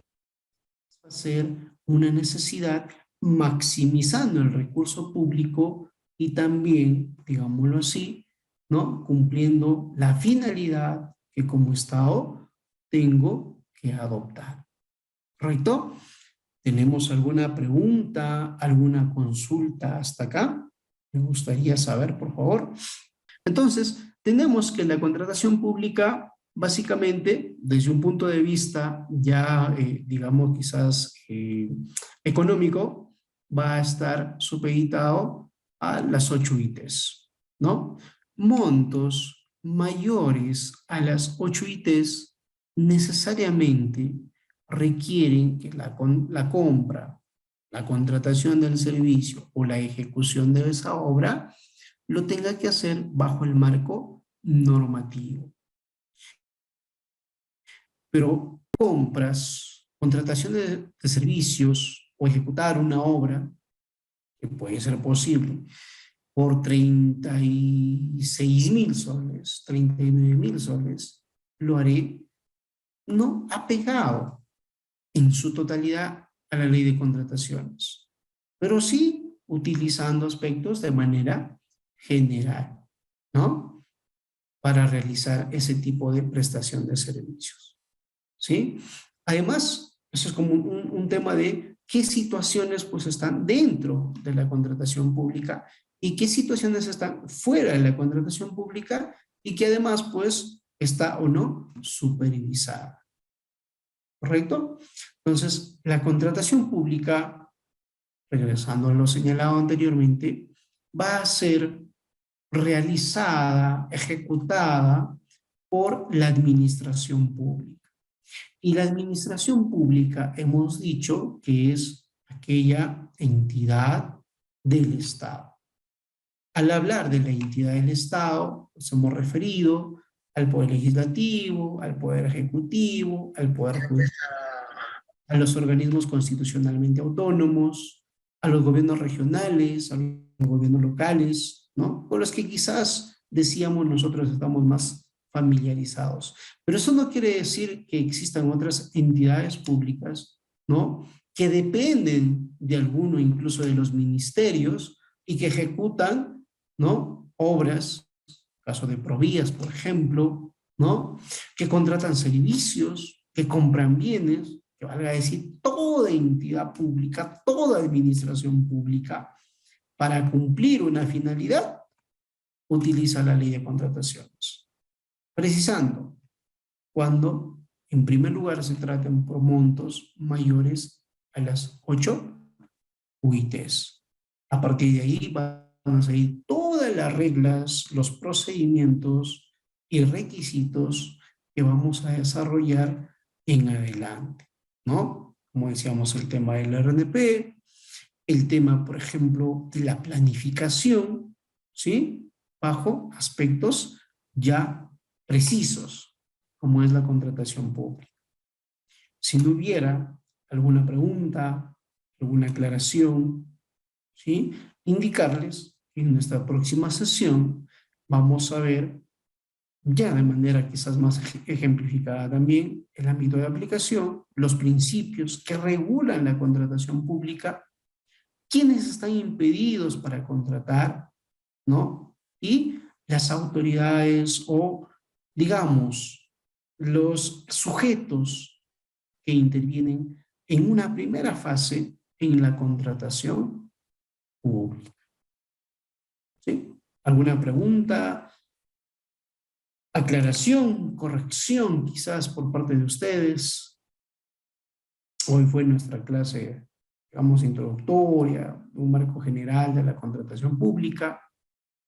hacer una necesidad maximizando el recurso público y también, digámoslo así, ¿no? Cumpliendo la finalidad que como Estado tengo que adoptar. ¿Correcto? ¿Tenemos alguna pregunta, alguna consulta hasta acá? Me gustaría saber, por favor. Entonces, tenemos que la contratación pública, básicamente, desde un punto de vista ya, digamos, quizás económico, va a estar supeditado a las 8 ITs, ¿no? Montos mayores a las 8 ITs necesariamente requieren que la compra, la contratación del servicio o la ejecución de esa obra lo tenga que hacer bajo el marco normativo. Pero compras, contrataciones de servicios o ejecutar una obra, que puede ser posible, por 36.000 soles, 39.000 soles, lo haré no apegado en su totalidad a la ley de contrataciones, pero sí utilizando aspectos de manera general, ¿no? Para realizar ese tipo de prestación de servicios, ¿sí? Además, eso es como un tema de qué situaciones pues están dentro de la contratación pública y qué situaciones están fuera de la contratación pública y que además pues está o no supervisada. ¿Correcto? Entonces, la contratación pública, regresando a lo señalado anteriormente, va a ser realizada, ejecutada por la administración pública. Y la administración pública hemos dicho que es aquella entidad del Estado. Al hablar de la entidad del Estado, nos hemos referido al Poder Legislativo, al Poder Ejecutivo, al Poder Judicial, a los organismos constitucionalmente autónomos, a los gobiernos regionales, a los gobiernos locales, ¿no? Con los que quizás decíamos nosotros estamos más familiarizados. Pero eso no quiere decir que existan otras entidades públicas, ¿no? Que dependen de alguno, incluso de los ministerios, y que ejecutan, ¿no? Obras, caso de Provías, por ejemplo, ¿no? Que contratan servicios, que compran bienes, que valga decir toda entidad pública, toda administración pública, para cumplir una finalidad, utiliza la ley de contrataciones. Precisando, cuando en primer lugar se traten por montos mayores a las 8 UITs. A partir de ahí van a seguir todas las reglas, los procedimientos y requisitos que vamos a desarrollar en adelante, ¿no? Como decíamos, el tema del RNP, el tema, por ejemplo, de la planificación, ¿sí? Bajo aspectos ya precisos, como es la contratación pública. Si no hubiera alguna pregunta, alguna aclaración, ¿sí? Indicarles que en nuestra próxima sesión vamos a ver ya de manera quizás más ejemplificada también el ámbito de aplicación, los principios que regulan la contratación pública, quiénes están impedidos para contratar, ¿no? Y las autoridades o, digamos, los sujetos que intervienen en una primera fase en la contratación pública. ¿Sí? ¿Alguna pregunta? Aclaración, corrección quizás por parte de ustedes. Hoy fue nuestra clase, digamos, introductoria, un marco general de la contratación pública,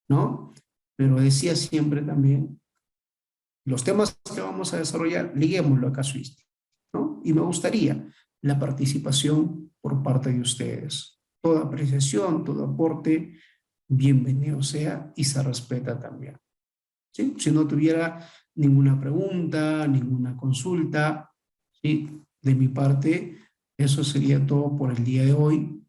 ¿no? Pero decía siempre también, los temas que vamos a desarrollar, liguémoslo a casuística, ¿no? Y me gustaría la participación por parte de ustedes. Toda apreciación, todo aporte, bienvenido sea y se respeta también. ¿Sí? Si no tuviera ninguna pregunta, ninguna consulta, ¿sí? De mi parte, eso sería todo por el día de hoy.